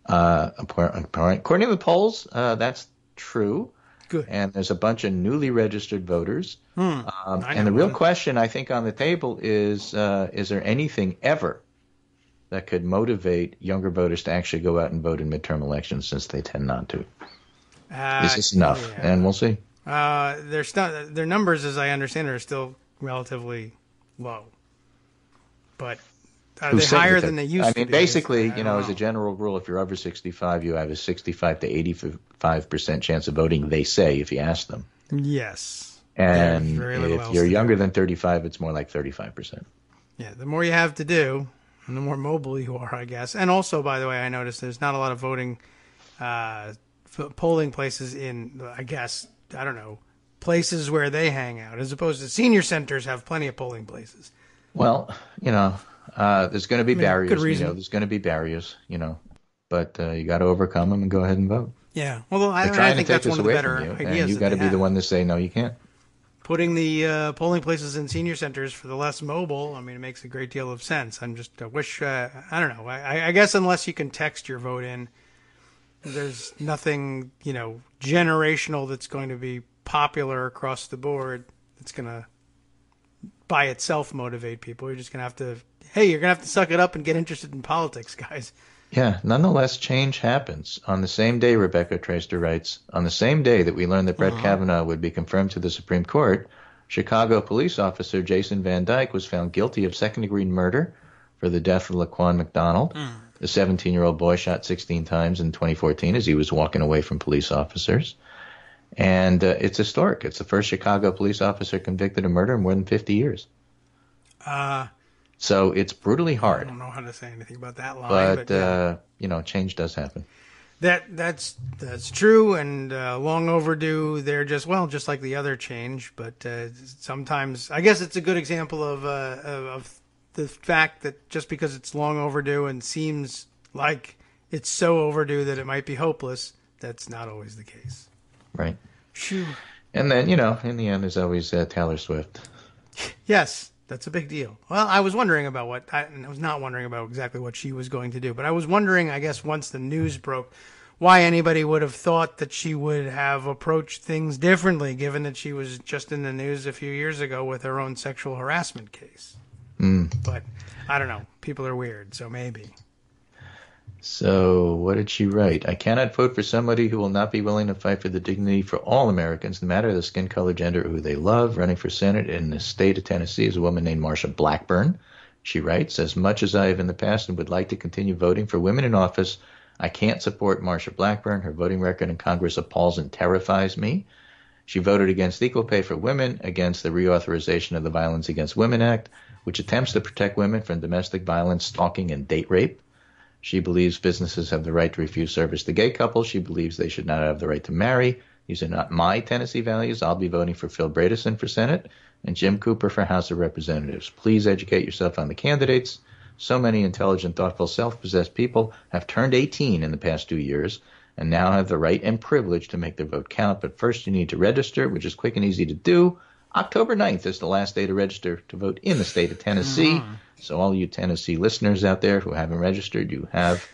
According to the polls, that's true. Good. And there's a bunch of newly registered voters. And the real question, I think, on the table is there anything ever that could motivate younger voters to actually go out and vote in midterm elections, since they tend not to? Is this enough? Yeah. And we'll see. Their numbers, as I understand it, are still relatively low. But are they higher than they used to be? I mean, basically, as a general rule, if you're over 65, you have a 65 to 85% chance of voting, they say, if you ask them. Yes. And if you're younger than 35, it's more like 35%. Yeah, the more you have to do, and the more mobile you are, I guess. And also, by the way, I noticed there's not a lot of voting polling places in, I guess, I don't know, places where they hang out, as opposed to senior centers have plenty of polling places. Well, there's going to be barriers. Good reason. There's going to be barriers, but you got to overcome them and go ahead and vote. Yeah. Well, I think that's one of the better ideas. And you got to be the one to say, no, you can't. Putting the polling places in senior centers for the less mobile, I mean, it makes a great deal of sense. I wish, I don't know. I guess unless you can text your vote in, there's nothing, generational that's going to be popular across the board that's going to, by itself, motivate people. You're just going to have to, you're going to have to suck it up and get interested in politics, guys. Yeah, nonetheless, change happens. On the same day, Rebecca Traister writes, on the same day that we learned that Brett Kavanaugh would be confirmed to the Supreme Court, Chicago police officer Jason Van Dyke was found guilty of second-degree murder for the death of Laquan McDonald. The 17-year-old boy shot 16 times in 2014 as he was walking away from police officers. And it's historic. It's the first Chicago police officer convicted of murder in more than 50 years. So it's brutally hard. I don't know how to say anything about that line. But change does happen. That's true, and long overdue. They're just like the other change. But sometimes, I guess it's a good example of the fact that just because it's long overdue and seems like it's so overdue that it might be hopeless, that's not always the case. Right. Phew. And then, in the end, there's always Taylor Swift. Yes, that's a big deal. Well, I was wondering about I was not wondering about exactly what she was going to do, but I was wondering, I guess, once the news broke, why anybody would have thought that she would have approached things differently, given that she was just in the news a few years ago with her own sexual harassment case. But I don't know. People are weird, so maybe. So what did she write? I cannot vote for somebody who will not be willing to fight for the dignity for all Americans, no matter the skin color, gender, or who they love. Running for Senate in the state of Tennessee is a woman named Marsha Blackburn. She writes, as much as I have in the past and would like to continue voting for women in office, I can't support Marsha Blackburn. Her voting record in Congress appalls and terrifies me. She voted against equal pay for women, against the reauthorization of the Violence Against Women Act, which attempts to protect women from domestic violence, stalking, and date rape. She believes businesses have the right to refuse service to gay couples. She believes they should not have the right to marry. These are not my Tennessee values. I'll be voting for Phil Bredesen for Senate and Jim Cooper for House of Representatives. Please educate yourself on the candidates. So many intelligent, thoughtful, self-possessed people have turned 18 in the past 2 years and now have the right and privilege to make their vote count. But first you need to register, which is quick and easy to do. October 9th is the last day to register to vote in the state of Tennessee. So all you Tennessee listeners out there who haven't registered, you have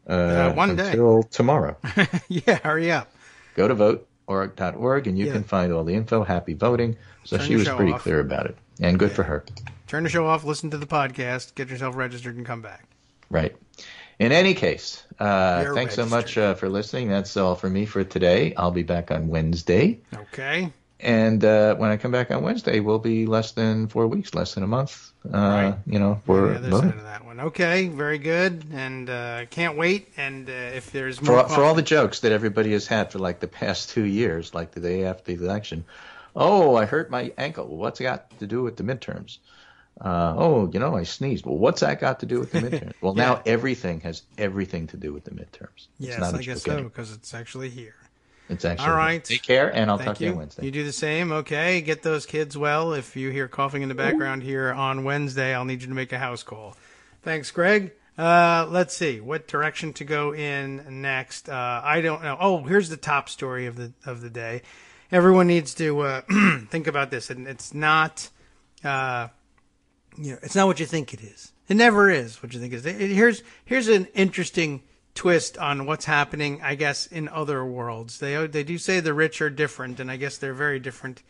one day until tomorrow. Yeah, hurry up. Go to vote.org and you can find all the info. Happy voting. So she was pretty clear about it. And good for her. Turn the show off, listen to the podcast, get yourself registered, and come back. Right. In any case, thanks so much for listening. That's all for me for today. I'll be back on Wednesday. Okay. And when I come back on Wednesday, we'll be less than 4 weeks, less than a month. Right. For the other side of that one. Okay, very good, and can't wait. And if there's for more all the jokes that everybody has had for like the past 2 years, like the day after the election. Oh, I hurt my ankle. Well, what's it got to do with the midterms? I sneezed. Well, what's that got to do with the midterms? Well, Yeah. now everything has everything to do with the midterms. Yes, It's not a I guess joke so, anymore. because it's actually here. It's actually All right. Take care, and I'll Thank talk to you you. on Wednesday. You do the same. Okay, get those kids well. If you hear coughing in the background here on Wednesday, I'll need you to make a house call. Thanks, Greg. Let's see what direction to go in next. I don't know. Oh, here's the top story of the day. Everyone needs to think about this, and it's not, it's not what you think it is. It never is what you think it is. Here's an interesting twist on what's happening, I guess, in other worlds. They do say the rich are different, and I guess they're very different.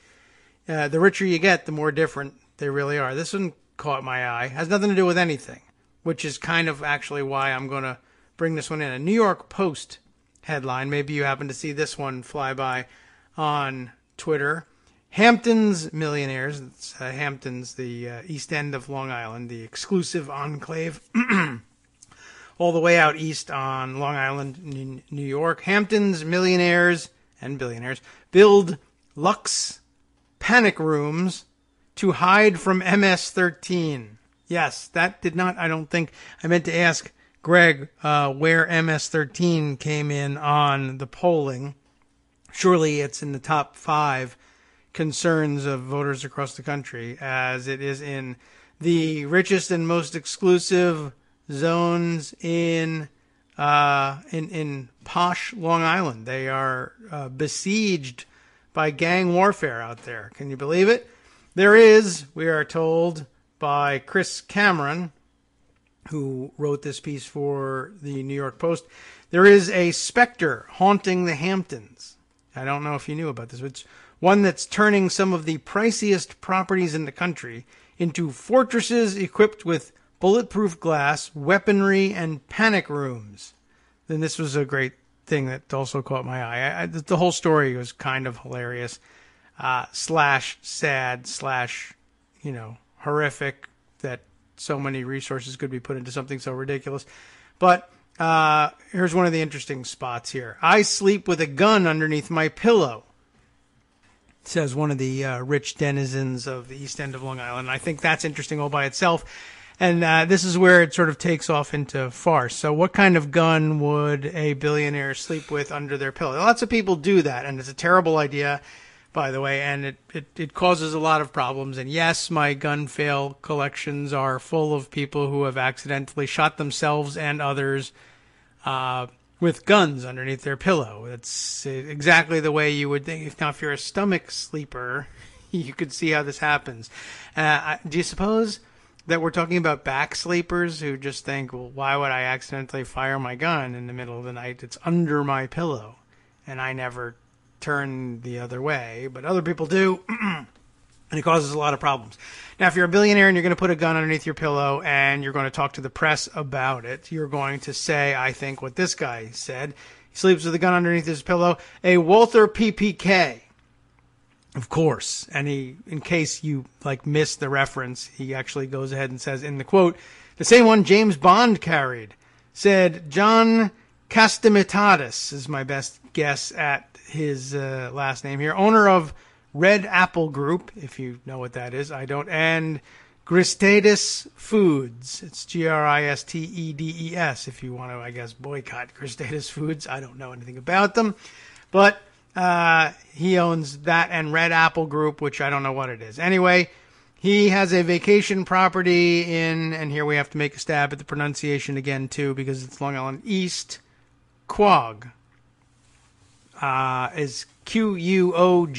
The richer you get, the more different they really are. This one caught my eye. Has nothing to do with anything, which is kind of actually why I'm going to bring this one in. A New York Post headline. Maybe you happen to see this one fly by on Twitter. Hamptons millionaires. It's, Hamptons, the East End of Long Island, the exclusive enclave. All the way out east on Long Island, New York. Hamptons millionaires and billionaires build luxe panic rooms to hide from MS-13. Yes, that did not, I don't think, I meant to ask Greg where MS-13 came in on the polling. Surely it's in the top 5 concerns of voters across the country, as it is in the richest and most exclusive zones in posh Long Island. They are besieged by gang warfare out there. Can you believe it? There is, we are told by Chris Cameron, who wrote this piece for the New York Post, there is a specter haunting the Hamptons. I don't know if you knew about this. It's one that's turning some of the priciest properties in the country into fortresses equipped with bulletproof glass, weaponry, and panic rooms. Then this was a great thing that also caught my eye. The whole story was kind of hilarious, slash sad, slash, horrific that so many resources could be put into something so ridiculous. But here's one of the interesting spots here. I sleep with a gun underneath my pillow, says one of the rich denizens of the East End of Long Island. I think that's interesting all by itself. And this is where it sort of takes off into farce. So what kind of gun would a billionaire sleep with under their pillow? Lots of people do that, and it's a terrible idea, by the way, and it causes a lot of problems. And yes, my gun fail collections are full of people who have accidentally shot themselves and others with guns underneath their pillow. It's exactly the way you would think. Now, if you're a stomach sleeper, you could see how this happens. Do you suppose that we're talking about back sleepers who just think, well, why would I accidentally fire my gun in the middle of the night? It's under my pillow, and I never turn the other way, but other people do, and it causes a lot of problems. Now, if you're a billionaire and you're going to put a gun underneath your pillow and you're going to talk to the press about it, you're going to say, I think, what this guy said. He sleeps with a gun underneath his pillow, a Walther PPK. Of course. And in case you missed the reference, he actually goes ahead and says in the quote, the same one James Bond carried, said John Castimitadis is my best guess at his last name here, owner of Red Apple Group, if you know what that is. I don't. And Gristedes Foods. It's Gristedes, if you want to, I guess, boycott Gristedes Foods. I don't know anything about them. But he owns that and Red Apple Group, which I don't know what it is. Anyway, he has a vacation property in, and here we have to make a stab at the pronunciation again, too, because it's Long Island East, Quogue. Is Quogue.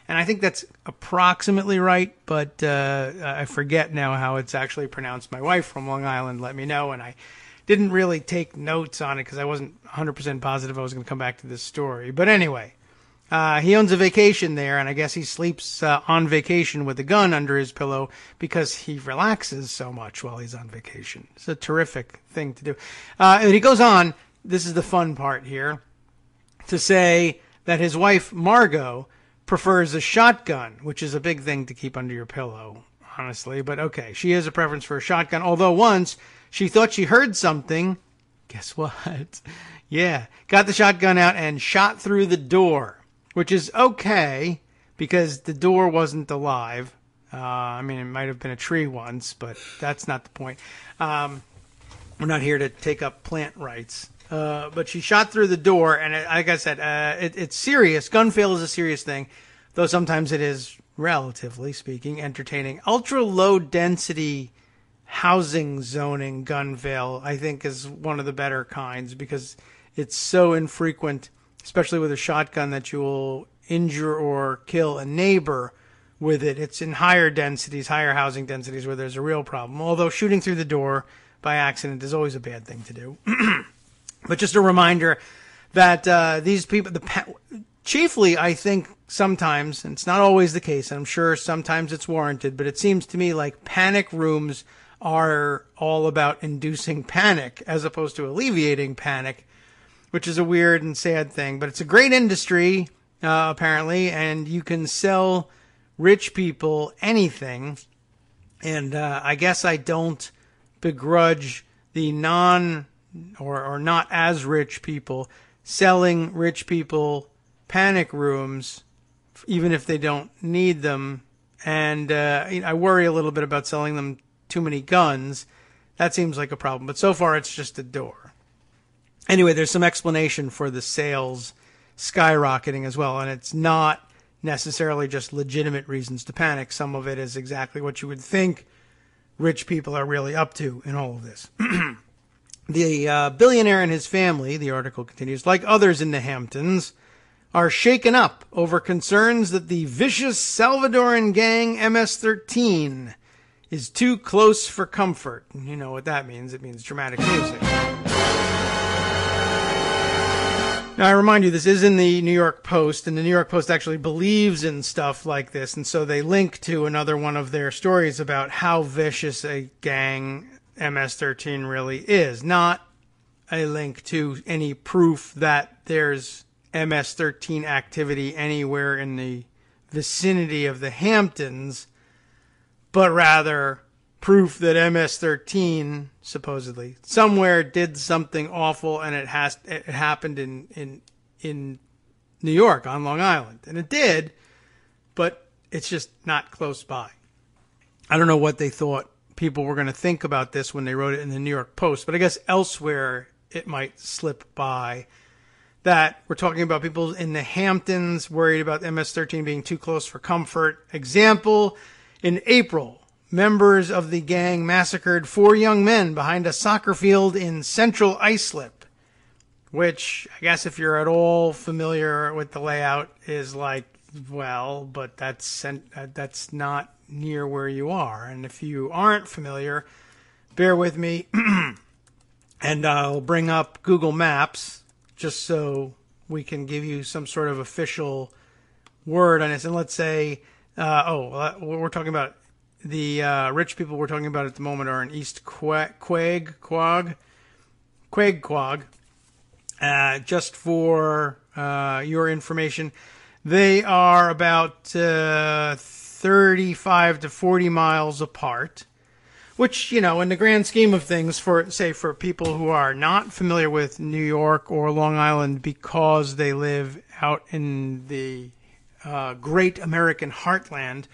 And I think that's approximately right, but I forget now how it's actually pronounced. My wife from Long Island let me know, and I didn't really take notes on it because I wasn't 100% positive I was going to come back to this story. But anyway, he owns a vacation there, and I guess he sleeps on vacation with a gun under his pillow because he relaxes so much while he's on vacation. It's a terrific thing to do. And he goes on, this is the fun part here, to say that his wife, Margot, prefers a shotgun, which is a big thing to keep under your pillow, honestly. But okay, she has a preference for a shotgun, although once she thought she heard something. Guess what? Yeah, got the shotgun out and shot through the door, which is okay because the door wasn't alive. I mean, it might have been a tree once, but that's not the point. We're not here to take up plant rights. But she shot through the door, and like I said, it's serious. Gun fail is a serious thing, though sometimes it is, relatively speaking, entertaining. Ultra-low density housing zoning gun fail, I think, is one of the better kinds because it's so infrequent, especially with a shotgun, that you will injure or kill a neighbor with it. It's in higher densities, higher housing densities where there's a real problem. Although shooting through the door by accident is always a bad thing to do. But just a reminder that these people, chiefly, I think sometimes, and it's not always the case, and I'm sure sometimes it's warranted, but it seems to me like panic rooms are all about inducing panic as opposed to alleviating panic, which is a weird and sad thing. But it's a great industry, apparently, and you can sell rich people anything. And I guess I don't begrudge the or not as rich people selling rich people panic rooms, even if they don't need them. And I worry a little bit about selling them too many guns. That seems like a problem. But so far, it's just a door. Anyway, there's some explanation for the sales skyrocketing as well. And it's not necessarily just legitimate reasons to panic. Some of it is exactly what you would think rich people are really up to in all of this. The billionaire and his family, the article continues, like others in the Hamptons, are shaken up over concerns that the vicious Salvadoran gang MS-13 is too close for comfort. And you know what that means. It means dramatic music. Now, I remind you, this is in the New York Post, and the New York Post actually believes in stuff like this, and so they link to another one of their stories about how vicious a gang MS-13 really is. Not a link to any proof that there's MS-13 activity anywhere in the vicinity of the Hamptons, but rather proof that MS-13 supposedly somewhere did something awful, and it happened in New York on Long Island, and it did, but it's just not close by. I don't know what they thought people were going to think about this when they wrote it in the New York Post, but I guess elsewhere it might slip by that we're talking about people in the Hamptons worried about MS-13 being too close for comfort. Example, in April, members of the gang massacred 4 young men behind a soccer field in central Islip, which I guess if you're at all familiar with the layout is like, well, but that's not near where you are. And if you aren't familiar, bear with me, and I'll bring up Google Maps just so we can give you some sort of official word on this. And let's say, we're talking about the rich people we're talking about at the moment are in East Quag. Just for your information, they are about 35 to 40 miles apart, which, you know, in the grand scheme of things, for people who are not familiar with New York or Long Island because they live out in the great American heartland,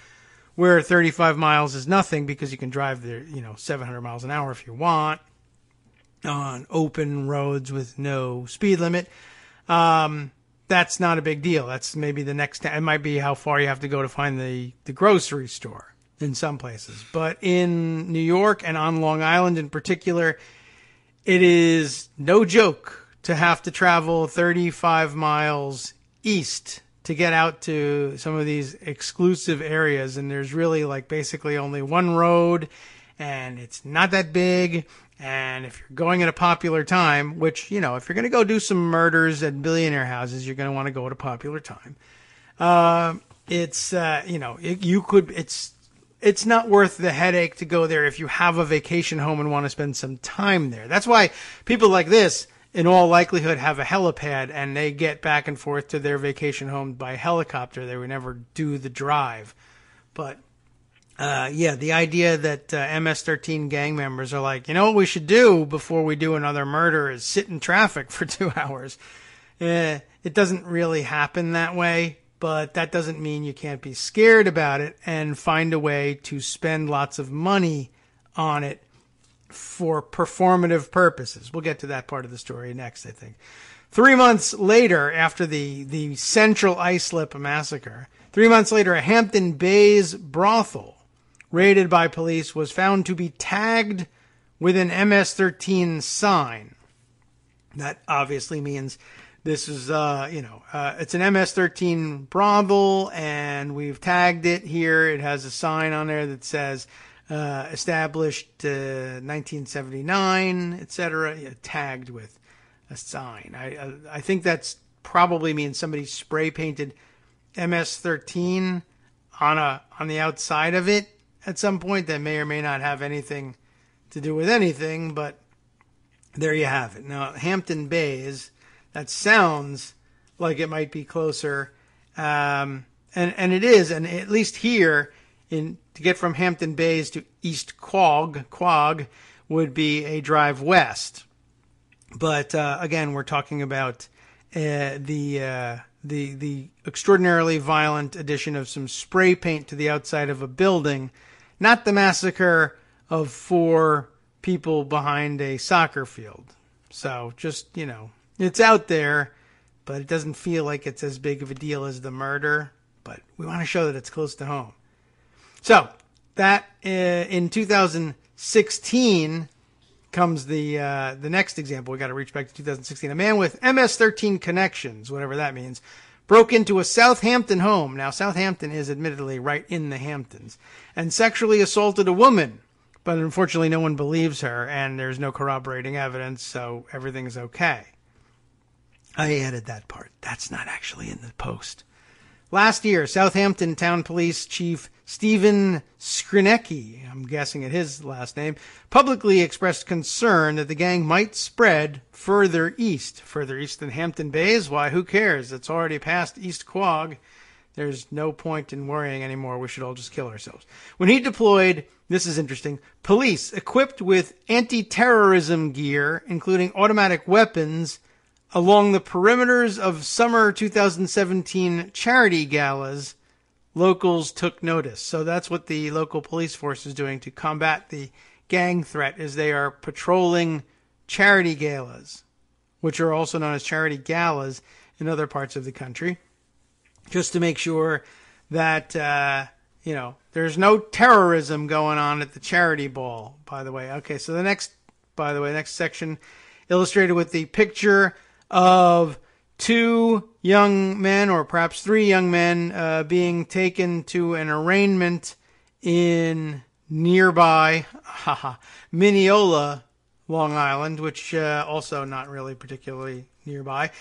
where 35 miles is nothing because you can drive there, 700 miles an hour if you want, on open roads with no speed limit. That's not a big deal. That's maybe the next. It might be how far you have to go to find the grocery store in some places. But in New York and on Long Island in particular, it is no joke to have to travel 35 miles east to get out to some of these exclusive areas. And there's really basically only one road, and it's not that big. And if you're going at a popular time, which, if you're going to go do some murders at billionaire houses, you're going to want to go at a popular time. It's not worth the headache to go there if you have a vacation home and want to spend some time there. That's why people like this in all likelihood have a helipad, and they get back and forth to their vacation home by helicopter. They would never do the drive. But the idea that MS-13 gang members are like, you know what we should do before we do another murder is sit in traffic for 2 hours. It doesn't really happen that way, but that doesn't mean you can't be scared about it and find a way to spend lots of money on it for performative purposes. We'll get to that part of the story next, I think. 3 months later, after the Central Islip massacre, 3 months later, a Hampton Bays brothel raided by police was found to be tagged with an MS-13 sign. That obviously means this is, it's an MS-13 brothel, and we've tagged it here. It has a sign on there that says established 1979, etc., tagged with a sign. I think that's probably means somebody spray painted MS-13 on the outside of it at some point. That may or may not have anything to do with anything, but there you have it. Now, Hampton Bays, that sounds like it might be closer, and it is, and at least here, to get from Hampton Bays to East Quogue would be a drive west. But again, we're talking about the extraordinarily violent addition of some spray paint to the outside of a building, not the massacre of 4 people behind a soccer field. So just, it's out there, but it doesn't feel like it's as big of a deal as the murder. But we want to show that it's close to home. So that in 2016 comes the next example. We got to reach back to 2016. A man with MS-13 connections, whatever that means, broke into a Southampton home. Now, Southampton is admittedly right in the Hamptons, and sexually assaulted a woman. But unfortunately, no one believes her, and there's no corroborating evidence, so everything's okay. I added that part. That's not actually in the post. Last year, Southampton Town Police Chief Stephen Skrinecki, I'm guessing at his last name, publicly expressed concern that the gang might spread further east than Hampton Bays. Why, who cares? It's already past East Quogue. There's no point in worrying anymore. We should all just kill ourselves. When he deployed, this is interesting, police equipped with anti-terrorism gear, including automatic weapons, along the perimeters of summer 2017 charity galas, locals took notice. So that's what the local police force is doing to combat the gang threat, is they are patrolling charity galas, which are also known as charity galas in other parts of the country, just to make sure that, there's no terrorism going on at the charity ball, by the way. Okay, so the next section illustrated with the picture of 2 young men, or perhaps 3 young men, being taken to an arraignment in nearby Mineola, Long Island, which also not really particularly nearby.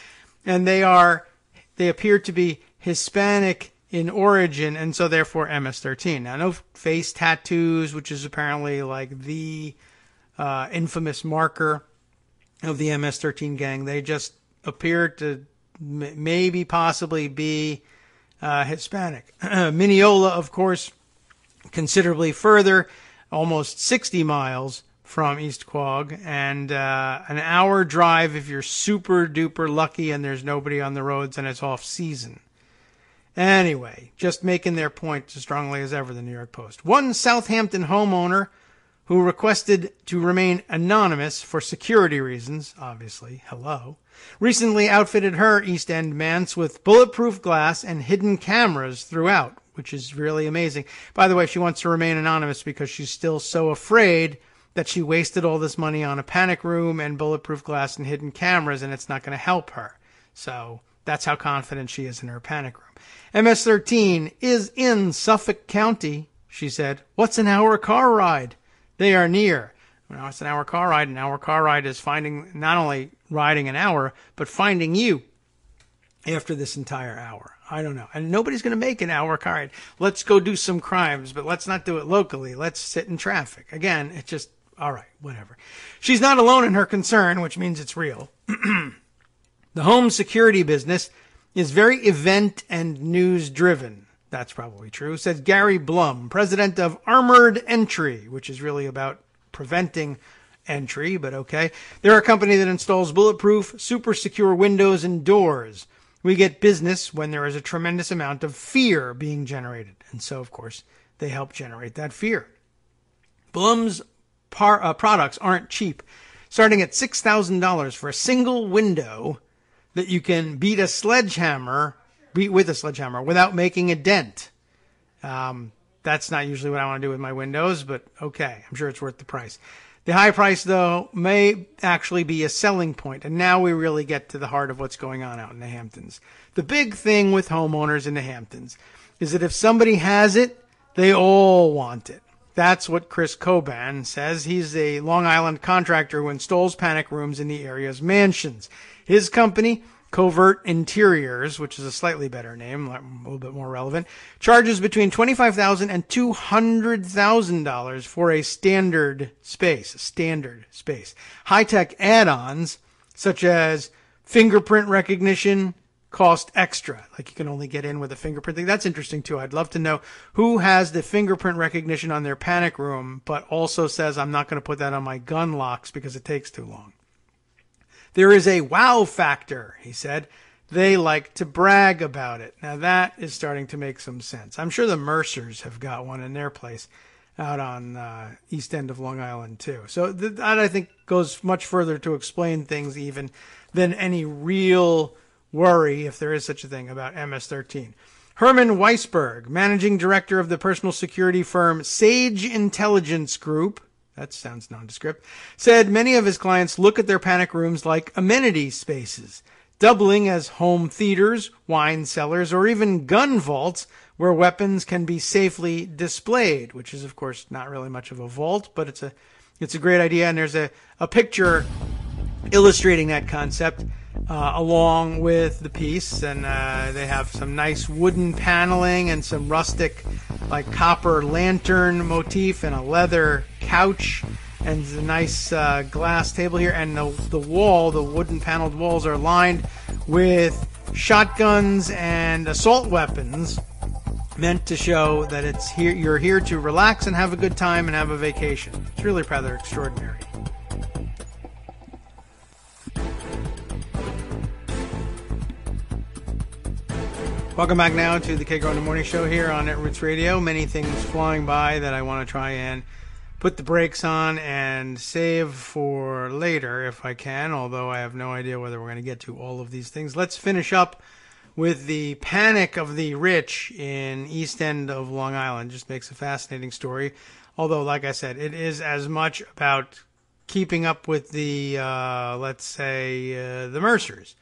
And they appear to be Hispanic in origin, and so therefore MS-13. Now, no face tattoos, which is apparently like the infamous marker of the MS-13 gang. They just appear to maybe possibly be Hispanic. Mineola, of course, considerably further, almost 60 miles from East Quogue, and an hour drive if you're super duper lucky and there's nobody on the roads and it's off season. Anyway, just making their point as strongly as ever, the New York Post. One Southampton homeowner who requested to remain anonymous for security reasons, obviously, recently outfitted her East End manse with bulletproof glass and hidden cameras throughout, which is really amazing. By the way, she wants to remain anonymous because she's still so afraid that she wasted all this money on a panic room and bulletproof glass and hidden cameras, and it's not going to help her. So that's how confident she is in her panic room. MS-13 is in Suffolk County, she said. What's an hour car ride? They are near. Well, it's an hour car ride. An hour car ride is finding, not only riding an hour, but finding you after this entire hour. I don't know. And nobody's going to make an hour car ride. Let's go do some crimes, but let's not do it locally. Let's sit in traffic. Again, it's just All right, whatever. She's not alone in her concern, which means it's real. The home security business is very event and news driven. That's probably true, says Gary Blum, president of Armored Entry, which is really about preventing entry, but okay. They're a company that installs bulletproof, super secure windows and doors. We get business when there is a tremendous amount of fear being generated. And so, of course, they help generate that fear. Blum's products aren't cheap, starting at $6,000 for a single window that you can beat with a sledgehammer without making a dent. That's not usually what I want to do with my windows, but okay, I'm sure it's worth the price. The high price, though, may actually be a selling point, and now we really get to the heart of what's going on out in the Hamptons. The big thing with homeowners in the Hamptons is that if somebody has it, they all want it. That's what Chris Coban says. He's a Long Island contractor who installs panic rooms in the area's mansions. His company, Covert Interiors, which is a slightly better name, a little bit more relevant, charges between $25,000 and $200,000 for a standard space. High-tech add-ons, such as fingerprint recognition, cost extra. Like you can only get in with a fingerprint thing. That's interesting, too. I'd love to know who has the fingerprint recognition on their panic room, but also says, I'm not going to put that on my gun locks because it takes too long. There is a wow factor, he said. They like to brag about it. Now that is starting to make some sense. I'm sure the Mercers have got one in their place out on East End of Long Island too. So that I think goes much further to explain things even than any real worry, if there is such a thing, about MS-13. Herman Weisberg, managing director of the personal security firm Sage Intelligence Group, that sounds nondescript, said many of his clients look at their panic rooms like amenity spaces, doubling as home theaters, wine cellars, or even gun vaults where weapons can be safely displayed, which is, of course, not really much of a vault, but it's a great idea. And there's a picture illustrating that concept along with the piece, and they have some nice wooden paneling and some rustic, like copper lantern motif and a leather couch and a nice glass table here. And the wooden paneled walls are lined with shotguns and assault weapons, meant to show that you're here to relax and have a good time and have a vacation. It's really rather extraordinary. Welcome back now to the Kagro in the Morning Show here on Netroots Radio. Many things flying by that I want to try and put the brakes on and save for later if I can, although I have no idea whether we're going to get to all of these things. Let's finish up with the panic of the rich in East End of Long Island. Just makes a fascinating story. Although, like I said, it is as much about keeping up with the, the Mercers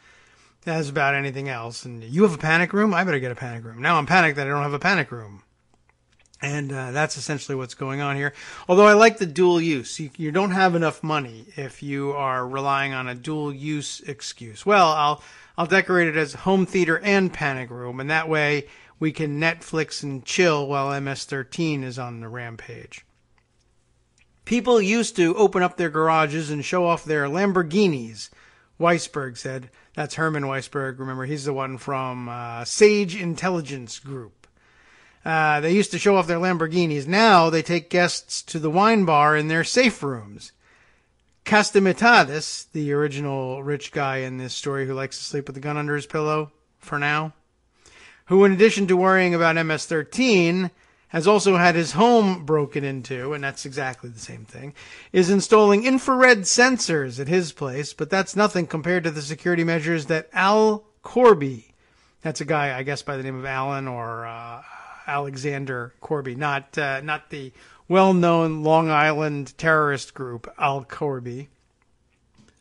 as about anything else. And you have a panic room? I better get a panic room. Now I'm panicked that I don't have a panic room. And that's essentially what's going on here. Although I like the dual use. You don't have enough money if you are relying on a dual use excuse. Well, I'll decorate it as home theater and panic room, and that way we can Netflix and chill while MS-13 is on the rampage. People used to open up their garages and show off their Lamborghinis, Weisberg said. That's Herman Weisberg. Remember, he's the one from Sage Intelligence Group. They used to show off their Lamborghinis. Now they take guests to the wine bar in their safe rooms. Castamitadis, the original rich guy in this story who likes to sleep with a gun under his pillow, for now, who in addition to worrying about MS-13, has also had his home broken into, and that's exactly the same thing, is installing infrared sensors at his place, but that's nothing compared to the security measures that Al Corby, that's a guy, I guess, by the name of Alan or Alexander Corby, not the well-known Long Island terrorist group, Al Corby,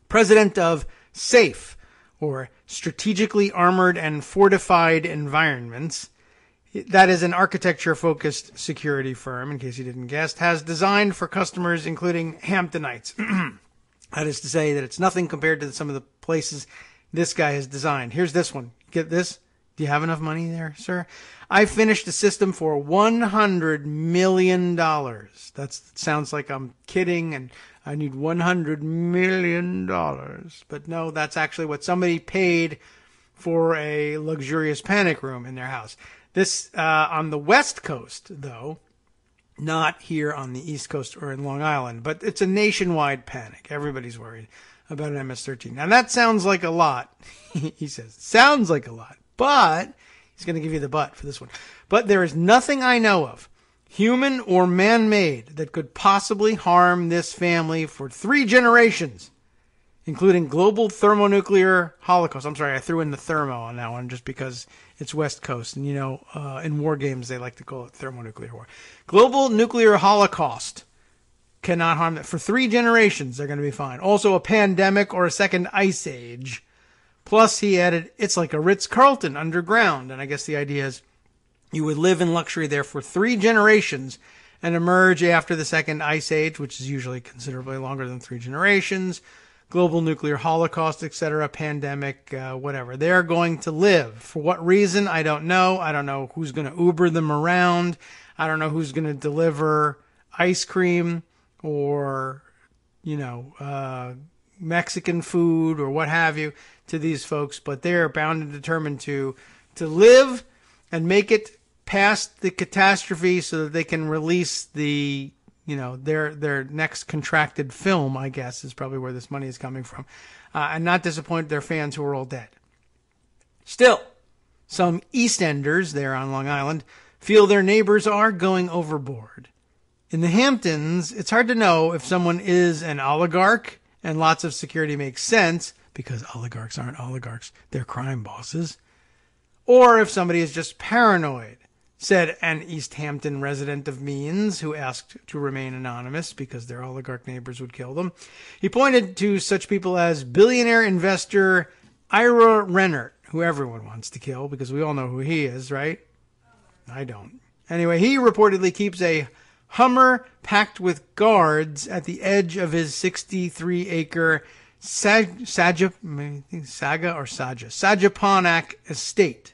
president of SAFE, or Strategically Armored and Fortified Environments. That is an architecture-focused security firm, in case you didn't guess, has designed for customers including Hamptonites. That is to say that it's nothing compared to some of the places this guy has designed. Here's this one. Get this? Do you have enough money there, sir? I finished a system for $100 million. That sounds like I'm kidding, and I need $100 million. But no, that's actually what somebody paid for a luxurious panic room in their house. This, on the West Coast, though, not here on the East Coast or in Long Island, but it's a nationwide panic. Everybody's worried about an MS-13. Now, that sounds like a lot. He says, sounds like a lot, but he's going to give you the but for this one. But there is nothing I know of, human or man-made, that could possibly harm this family for 3 generations, including global thermonuclear holocaust. I'm sorry, I threw in the thermo on that one just because it's West Coast. And, in war games, they like to call it thermonuclear war. Global nuclear holocaust cannot harm that. For 3 generations, they're going to be fine. Also, a pandemic or a second ice age. Plus, he added, it's like a Ritz-Carlton underground. And I guess the idea is you would live in luxury there for 3 generations and emerge after the second ice age, which is usually considerably longer than 3 generations. Global nuclear holocaust, etc., pandemic, whatever. They're going to live. For what reason? I don't know. I don't know who's going to Uber them around. I don't know who's going to deliver ice cream or, Mexican food or what have you to these folks, but they're bound and determined to live and make it past the catastrophe so that they can release the, their next contracted film, I guess, is probably where this money is coming from, and not disappoint their fans who are all dead. Still, some East Enders there on Long Island feel their neighbors are going overboard. In the Hamptons, it's hard to know if someone is an oligarch, and lots of security makes sense, because oligarchs aren't oligarchs, they're crime bosses, or if somebody is just paranoid, said an East Hampton resident of means who asked to remain anonymous because their oligarch neighbors would kill them. He pointed to such people as billionaire investor Ira Rennert, who everyone wants to kill because we all know who he is, right? I don't. Anyway, he reportedly keeps a Hummer packed with guards at the edge of his 63-acre Sajaponack estate,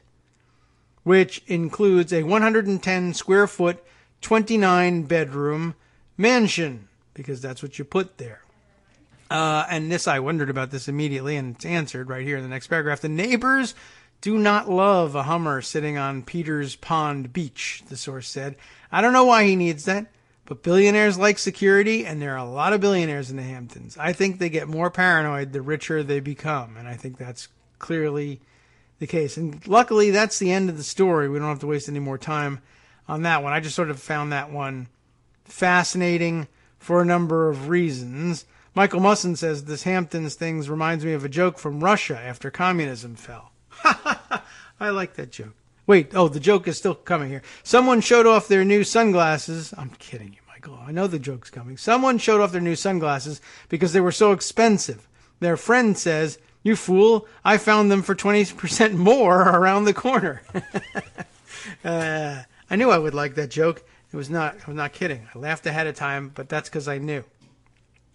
which includes a 110-square-foot, 29-bedroom mansion, because that's what you put there. And I wondered about this immediately, and it's answered right here in the next paragraph. The neighbors do not love a Hummer sitting on Peters Pond Beach, the source said. I don't know why he needs that, but billionaires like security, and there are a lot of billionaires in the Hamptons. I think they get more paranoid the richer they become, and I think that's clearly the case. And luckily, that's the end of the story. We don't have to waste any more time on that one. I just sort of found that one fascinating for a number of reasons. Michael Musson says, this Hamptons thing reminds me of a joke from Russia after communism fell. I like that joke. Wait, the joke is still coming here. Someone showed off their new sunglasses. I'm kidding you, Michael. I know the joke's coming. Someone showed off their new sunglasses because they were so expensive. Their friend says, you fool, I found them for 20% more around the corner. I knew I would like that joke. I was not kidding. I laughed ahead of time, but that's because I knew.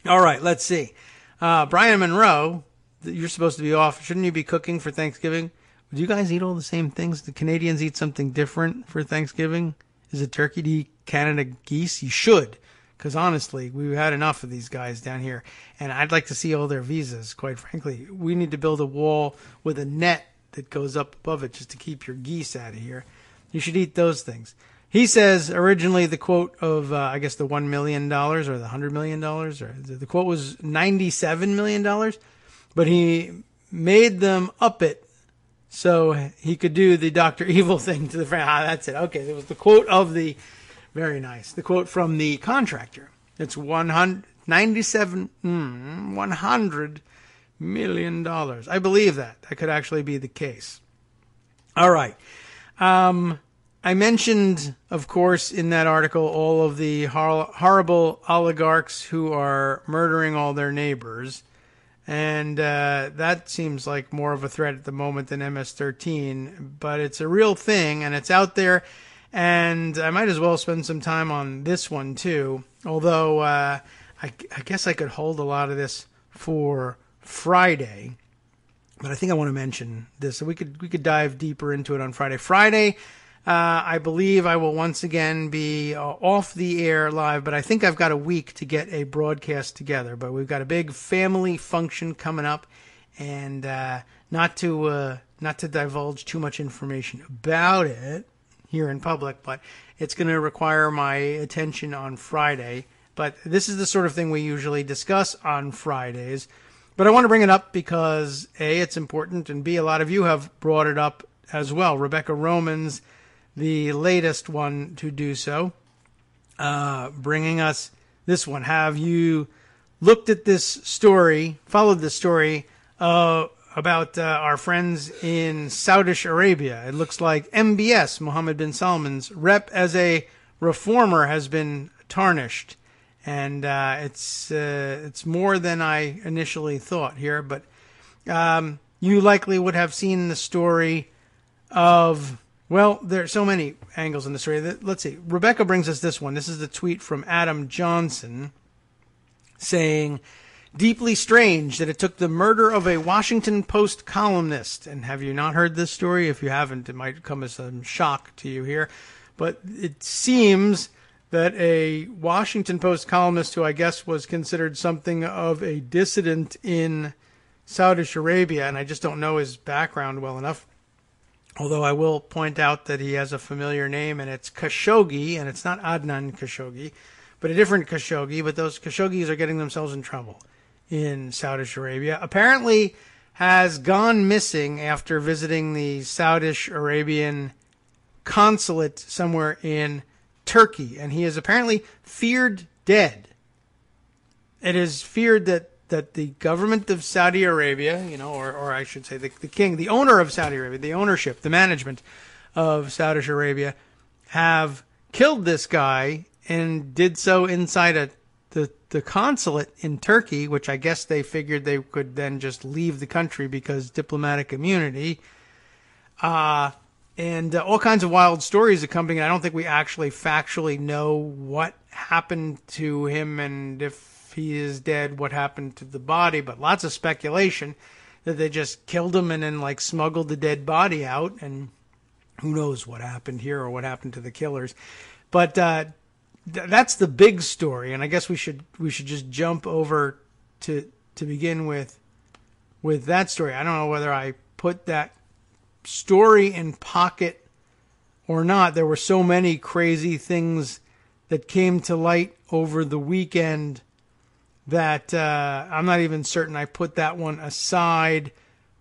All right, let's see. Brian Monroe, you're supposed to be off. Shouldn't you be cooking for Thanksgiving? Do you guys eat all the same things? Do Canadians eat something different for Thanksgiving? Is it turkey? Do you eat Canada geese? You should, because honestly, we've had enough of these guys down here, and I'd like to see all their visas, quite frankly. We need to build a wall with a net that goes up above it just to keep your geese out of here. You should eat those things. He says originally the quote of, I guess, the $1 million or the $100 million, or the quote was $97 million, but he made them up it so he could do the Dr. Evil thing to the friend. That's it. Okay, it was the quote of the, very nice, the quote from the contractor. It's $100 million. I believe that. That could actually be the case. All right. I mentioned, of course, in that article, all of the horrible oligarchs who are murdering all their neighbors. And that seems like more of a threat at the moment than MS-13. But it's a real thing, and it's out there. And I might as well spend some time on this one, too. Although I guess I could hold a lot of this for Friday. But I think I want to mention this, so we could dive deeper into it on Friday. Friday, I believe I will once again be off the air live, but I think I've got a week to get a broadcast together. But we've got a big family function coming up, and not to divulge too much information about it here in public, but it's going to require my attention on Friday. But this is the sort of thing we usually discuss on Fridays. But I want to bring it up because, A, it's important, and B, a lot of you have brought it up as well. Rebecca Roman's the latest one to do so, bringing us this one. Have you looked at this story, followed this story about our friends in Saudi Arabia? It looks like MBS, Mohammed bin Salman's rep as a reformer, has been tarnished. And it's more than I initially thought here. But you likely would have seen the story of, well, there are so many angles in the story. Let's see. Rebecca brings us this one. This is the tweet from Adam Johnson saying, "Deeply strange that it took the murder of a Washington Post columnist." And have you not heard this story? If you haven't, it might come as a shock to you here. But it seems that a Washington Post columnist, who I guess was considered something of a dissident in Saudi Arabia, and I just don't know his background well enough, although I will point out that he has a familiar name, and it's Khashoggi, and it's not Adnan Khashoggi, but a different Khashoggi. But those Khashoggis are getting themselves in trouble in Saudi Arabia. Apparently has gone missing after visiting the Saudi Arabian consulate somewhere in Turkey, and he is apparently feared dead. It is feared that the government of Saudi Arabia, or I should say the king, the owner of Saudi Arabia, the ownership, the management of Saudi Arabia, have killed this guy and did so inside the consulate in Turkey, which I guess they figured they could then just leave the country because diplomatic immunity. And all kinds of wild stories accompanying. I don't think we actually factually know what happened to him, and if he is dead, what happened to the body. But lots of speculation that they just killed him and then smuggled the dead body out. And who knows what happened here or what happened to the killers. But that's the big story. And I guess we should just jump over to begin with that story. I don't know whether I put that story in pocket or not. There were so many crazy things that came to light over the weekend that I'm not even certain I put that one aside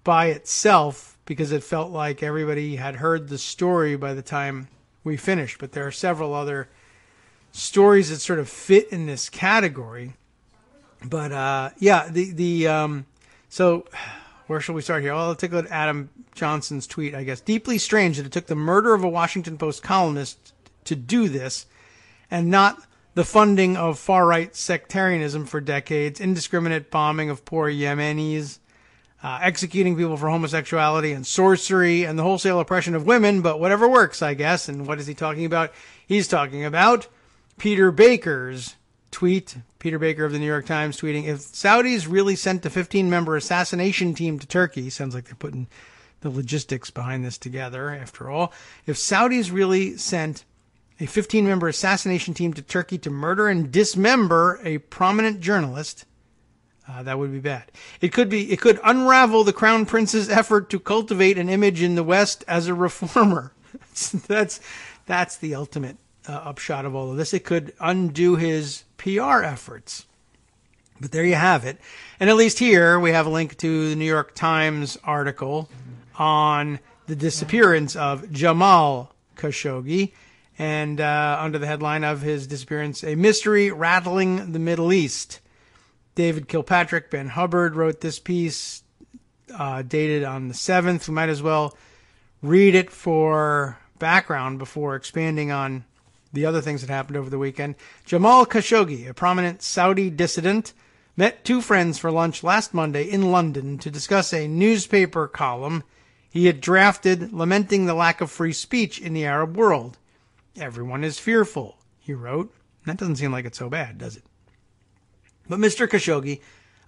by itself, because it felt like everybody had heard the story by the time we finished. But there are several other stories that sort of fit in this category. But so where shall we start here? Well, I'll take a look at Adam Johnson's tweet, I guess. "Deeply strange that it took the murder of a Washington Post columnist to do this, and not the funding of far-right sectarianism for decades, indiscriminate bombing of poor Yemenis, executing people for homosexuality and sorcery, and the wholesale oppression of women, but whatever works, I guess." And what is he talking about? He's talking about Peter Baker's tweet. Peter Baker of the New York Times tweeting, "If Saudis really sent a 15-member assassination team to Turkey," sounds like they're putting the logistics behind this together after all. "If Saudis really sent a 15-member assassination team to Turkey to murder and dismember a prominent journalist, that would be bad. It could unravel the Crown Prince's effort to cultivate an image in the West as a reformer." That's the ultimate upshot of all of this. It could undo his PR efforts. But there you have it. And at least here we have a link to the New York Times article on the disappearance of Jamal Khashoggi. And under the headline of his disappearance, "A Mystery Rattling the Middle East." David Kilpatrick, Ben Hubbard wrote this piece, dated on the 7th. We might as well read it for background before expanding on the other things that happened over the weekend. "Jamal Khashoggi, a prominent Saudi dissident, met two friends for lunch last Monday in London to discuss a newspaper column he had drafted lamenting the lack of free speech in the Arab world. Everyone is fearful," he wrote. That doesn't seem like it's so bad, does it? But Mr. Khashoggi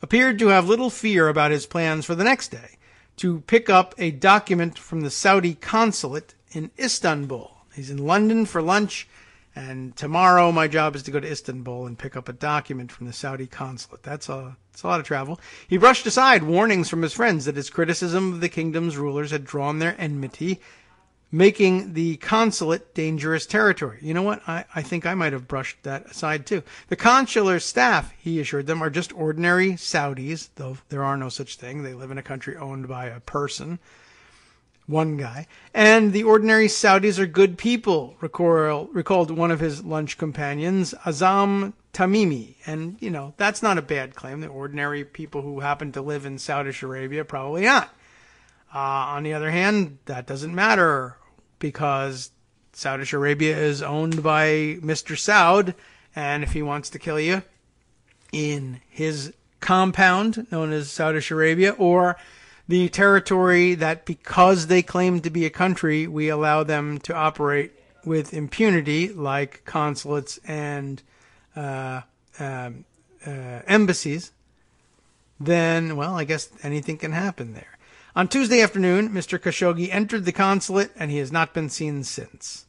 appeared to have little fear about his plans for the next day, to pick up a document from the Saudi consulate in Istanbul. He's in London for lunch, and tomorrow my job is to go to Istanbul and pick up a document from the Saudi consulate. That's a lot of travel. He brushed aside warnings from his friends that his criticism of the kingdom's rulers had drawn their enmity, making the consulate dangerous territory. You know what? I think I might have brushed that aside too. The consular staff, he assured them, are just ordinary Saudis, though there are no such thing. They live in a country owned by a person, one guy. And the ordinary Saudis are good people, recalled one of his lunch companions, Azam Tamimi. And, that's not a bad claim. The ordinary people who happen to live in Saudi Arabia, probably not. On the other hand, that doesn't matter because Saudi Arabia is owned by Mr. Saud, and if he wants to kill you in his compound known as Saudi Arabia, or the territory that, because they claim to be a country, we allow them to operate with impunity, like consulates and embassies, then, well, I guess anything can happen there. On Tuesday afternoon, Mr. Khashoggi entered the consulate, and he has not been seen since.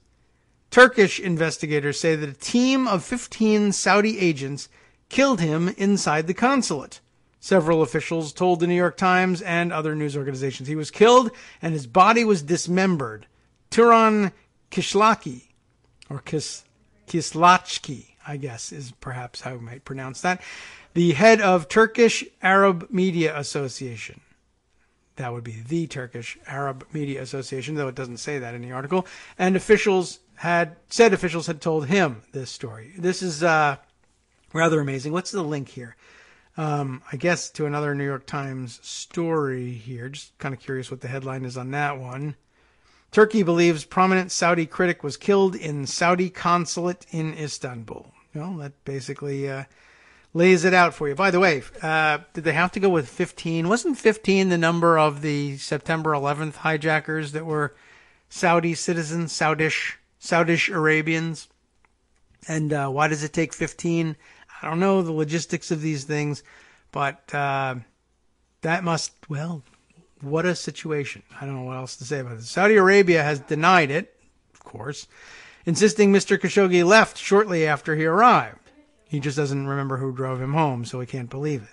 Turkish investigators say that a team of 15 Saudi agents killed him inside the consulate. Several officials told the New York Times and other news organizations he was killed, and his body was dismembered. Turan Kishlaki, or Kislachki, I guess, is perhaps how we might pronounce that, the head of Turkish Arab Media Association. That would be the Turkish Arab Media Association, though it doesn't say that in the article. And officials had told him this story. This is rather amazing. What's the link here? I guess to another New York Times story here. Just kind of curious what the headline is on that one. Turkey believes prominent Saudi critic was killed in Saudi consulate in Istanbul. Well, that basically lays it out for you. By the way, did they have to go with 15? Wasn't 15 the number of the September 11th hijackers that were Saudi citizens, Saudish Arabians? And why does it take 15? I don't know the logistics of these things, but that must, well, what a situation. I don't know what else to say about this. Saudi Arabia has denied it, of course, insisting Mr. Khashoggi left shortly after he arrived. He just doesn't remember who drove him home, so he can't believe it.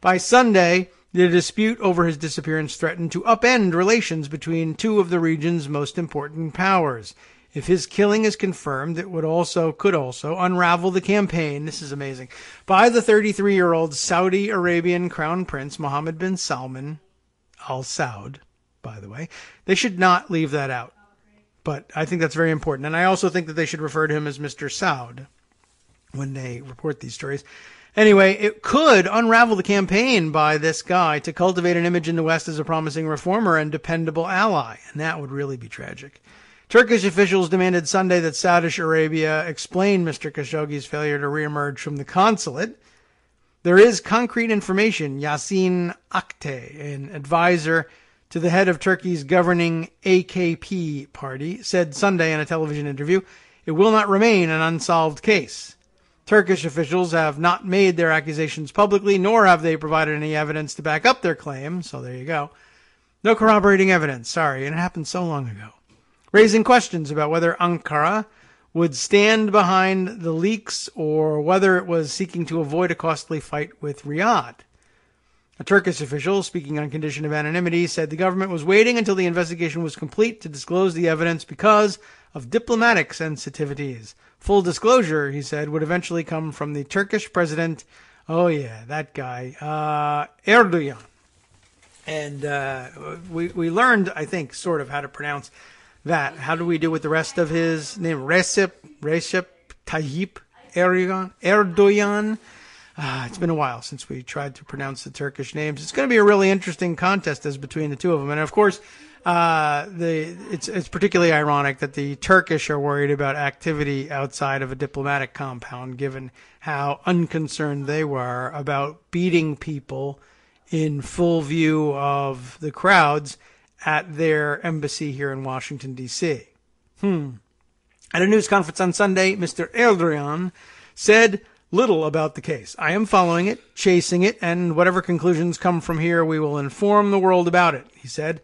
By Sunday, the dispute over his disappearance threatened to upend relations between two of the region's most important powers. If his killing is confirmed, it could also unravel the campaign, this is amazing, by the 33-year-old Saudi Arabian Crown Prince Mohammed bin Salman Al Saud, by the way. They should not leave that out. But I think that's very important. And I also think that they should refer to him as Mr. Saud when they report these stories. Anyway, it could unravel the campaign by this guy to cultivate an image in the West as a promising reformer and dependable ally. And that would really be tragic. Turkish officials demanded Sunday that Saudi Arabia explain Mr. Khashoggi's failure to reemerge from the consulate. There is concrete information. Yasin Akte, an advisor to the head of Turkey's governing AKP party, said Sunday in a television interview, it will not remain an unsolved case. Turkish officials have not made their accusations publicly, nor have they provided any evidence to back up their claim. So there you go. No corroborating evidence. Sorry, and it happened so long ago. Raising questions about whether Ankara would stand behind the leaks or whether it was seeking to avoid a costly fight with Riyadh. A Turkish official, speaking on condition of anonymity, said the government was waiting until the investigation was complete to disclose the evidence because of diplomatic sensitivities. Full disclosure, he said, would eventually come from the Turkish president, oh yeah, that guy, Erdogan. And we learned, I think, sort of how to pronounce that. How do we do with the rest of his name? Recep Tayyip Erdogan. It's been a while since we tried to pronounce the Turkish names. It's going to be a really interesting contest as between the two of them. And of course, it's particularly ironic that the Turkish are worried about activity outside of a diplomatic compound, given how unconcerned they were about beating people in full view of the crowds at their embassy here in Washington, D.C. At a news conference on Sunday, Mr. Erdogan said little about the case. I am following it, chasing it, and whatever conclusions come from here, we will inform the world about it, he said.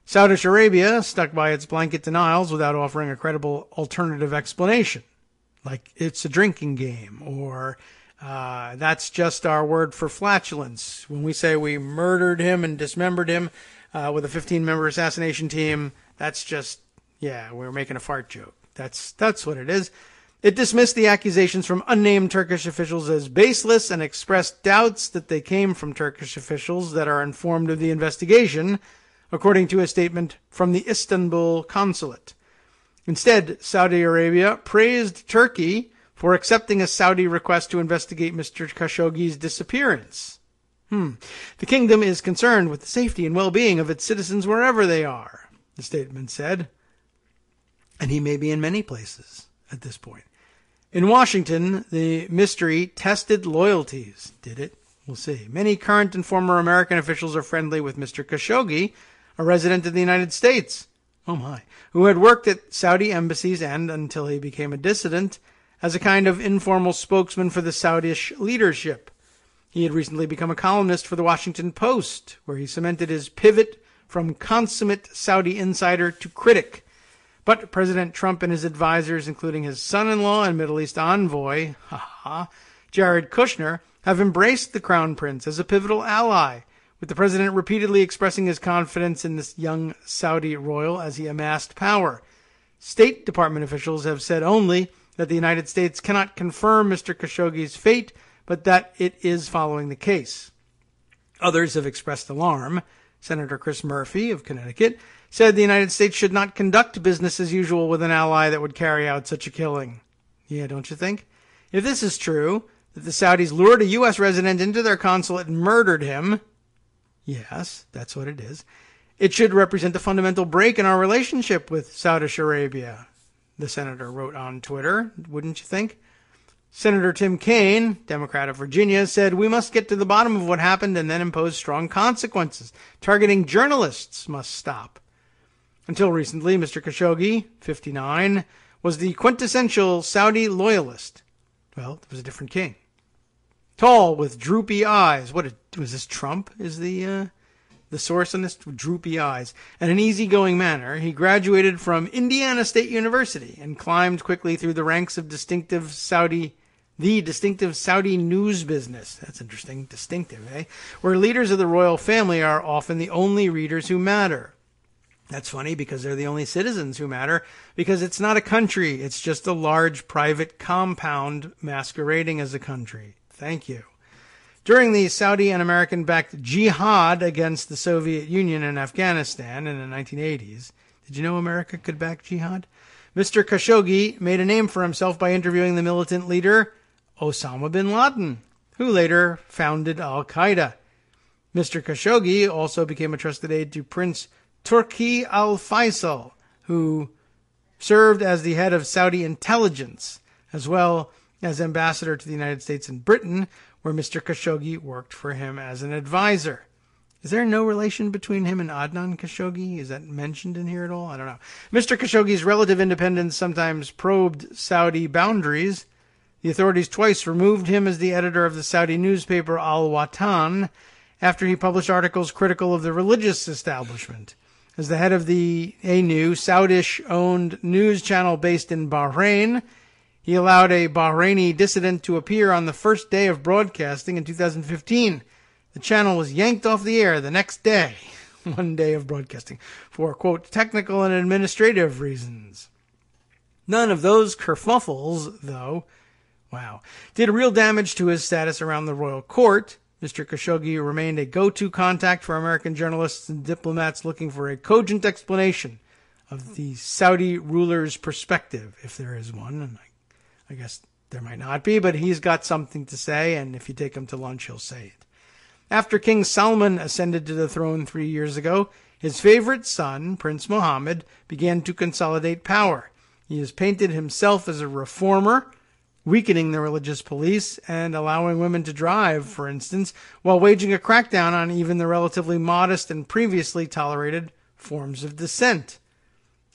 Saudi Arabia stuck by its blanket denials without offering a credible alternative explanation, like it's a drinking game, or that's just our word for flatulence. When we say we murdered him and dismembered him with a 15-member assassination team, that's just, we're making a fart joke. That's what it is. It dismissed the accusations from unnamed Turkish officials as baseless and expressed doubts that they came from Turkish officials that are informed of the investigation, according to a statement from the Istanbul consulate. Instead, Saudi Arabia praised Turkey for accepting a Saudi request to investigate Mr. Khashoggi's disappearance. The kingdom is concerned with the safety and well-being of its citizens wherever they are, the statement said. And he may be in many places at this point. In Washington, the mystery tested loyalties. Did it? We'll see. Many current and former American officials are friendly with Mr. Khashoggi, a resident of the United States, who had worked at Saudi embassies and, until he became a dissident, as a kind of informal spokesman for the Saudish leadership. He had recently become a columnist for the Washington Post, where he cemented his pivot from consummate Saudi insider to critic. But President Trump and his advisors, including his son-in-law and Middle East envoy, Jared Kushner, have embraced the Crown Prince as a pivotal ally, with the president repeatedly expressing his confidence in this young Saudi royal as he amassed power. State Department officials have said only that the United States cannot confirm Mr. Khashoggi's fate, but that it is following the case. Others have expressed alarm. Senator Chris Murphy of Connecticut said the United States should not conduct business as usual with an ally that would carry out such a killing. Yeah, don't you think? If this is true, that the Saudis lured a U.S. resident into their consulate and murdered him, yes, that's what it is, it should represent a fundamental break in our relationship with Saudi Arabia, the senator wrote on Twitter, wouldn't you think? Senator Tim Kaine, Democrat of Virginia, said, "We must get to the bottom of what happened and then impose strong consequences. Targeting journalists must stop." Until recently, Mr. Khashoggi, 59, was the quintessential Saudi loyalist. Well, there was a different king. Tall, with droopy eyes. Was this Trump is the source on this? Droopy eyes. And an easygoing manner, he graduated from Indiana State University and climbed quickly through the ranks of distinctive Saudi news business. That's interesting. Distinctive, eh? Where leaders of the royal family are often the only readers who matter. That's funny because they're the only citizens who matter, because it's not a country. It's just a large private compound masquerading as a country. Thank you. During the Saudi and American-backed jihad against the Soviet Union and Afghanistan in the 1980s, did you know America could back jihad? Mr. Khashoggi made a name for himself by interviewing the militant leader Osama bin Laden, who later founded Al-Qaeda. Mr. Khashoggi also became a trusted aide to Prince Turki Al-Faisal, who served as the head of Saudi intelligence, as well as ambassador to the United States and Britain, where Mr. Khashoggi worked for him as an advisor. Is there no relation between him and Adnan Khashoggi? Is that mentioned in here at all? I don't know. Mr. Khashoggi's relative independence sometimes probed Saudi boundaries. The authorities twice removed him as the editor of the Saudi newspaper Al-Watan after he published articles critical of the religious establishment. As the head of a new Saudish-owned news channel based in Bahrain, he allowed a Bahraini dissident to appear on the first day of broadcasting in 2015. The channel was yanked off the air the next day, one day of broadcasting, for, quote, technical and administrative reasons. None of those kerfuffles, though, did real damage to his status around the royal court. Mr. Khashoggi remained a go-to contact for American journalists and diplomats looking for a cogent explanation of the Saudi ruler's perspective, if there is one. And I guess there might not be, but he's got something to say, and if you take him to lunch, he'll say it. After King Salman ascended to the throne 3 years ago, his favorite son, Prince Mohammed, began to consolidate power. He has painted himself as a reformer, weakening the religious police and allowing women to drive, for instance, while waging a crackdown on even the relatively modest and previously tolerated forms of dissent.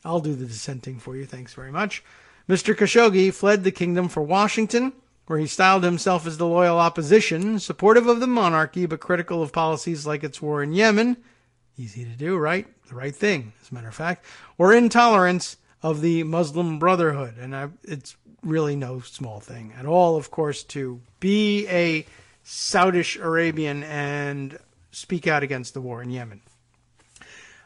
I'll do the dissenting for you, thanks very much. Mr. Khashoggi fled the kingdom for Washington, where he styled himself as the loyal opposition, supportive of the monarchy but critical of policies like its war in Yemen. Easy to do, right? The right thing, as a matter of fact. Or intolerance of the Muslim Brotherhood. And it's really no small thing at all, of course, to be a Saudi Arabian and speak out against the war in Yemen.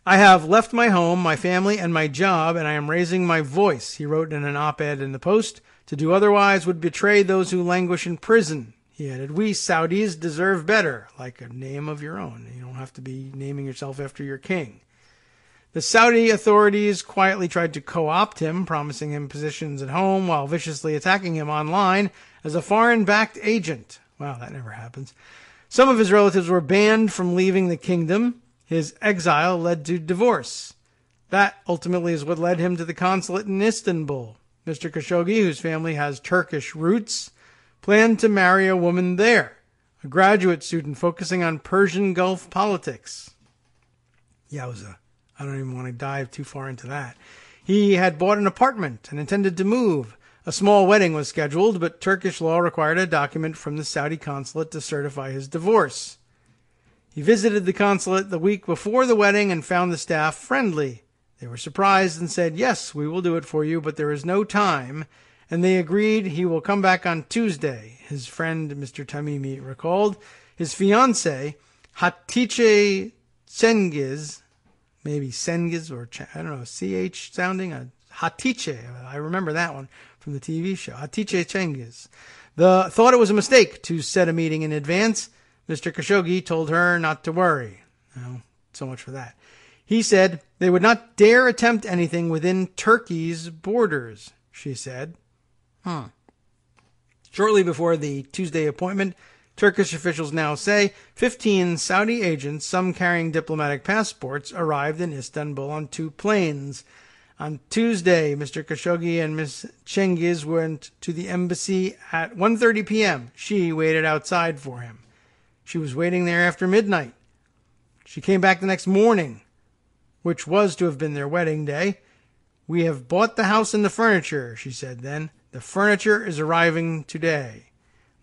I have left my home, my family, and my job, and I am raising my voice, he wrote in an op-ed in the Post. To do otherwise would betray those who languish in prison. He added, we Saudis deserve better, like a name of your own. You don't have to be naming yourself after your king. The Saudi authorities quietly tried to co-opt him, promising him positions at home while viciously attacking him online as a foreign-backed agent. Wow, that never happens. Some of his relatives were banned from leaving the kingdom. His exile led to divorce. That ultimately is what led him to the consulate in Istanbul. Mr. Khashoggi, whose family has Turkish roots, planned to marry a woman there, a graduate student focusing on Persian Gulf politics. Yowza. I don't even want to dive too far into that. He had bought an apartment and intended to move. A small wedding was scheduled, but Turkish law required a document from the Saudi consulate to certify his divorce. He visited the consulate the week before the wedding and found the staff friendly. They were surprised and said, yes, we will do it for you, but there is no time. And they agreed he will come back on Tuesday. His friend, Mr. Tamimi, recalled. His fiancée, Hatice Cengiz, maybe Sengiz or, I don't know, CH sounding, Hatice, I remember that one from the TV show, Hatice Cengiz. Thought it was a mistake to set a meeting in advance. Mr. Khashoggi told her not to worry. Well, so much for that. He said they would not dare attempt anything within Turkey's borders, she said. Shortly before the Tuesday appointment, Turkish officials now say 15 Saudi agents, some carrying diplomatic passports, arrived in Istanbul on 2 planes. On Tuesday, Mr. Khashoggi and Ms. Cengiz went to the embassy at 1:30 p.m. She waited outside for him. She was waiting there after midnight. She came back the next morning, which was to have been their wedding day. We have bought the house and the furniture, she said then. The furniture is arriving today.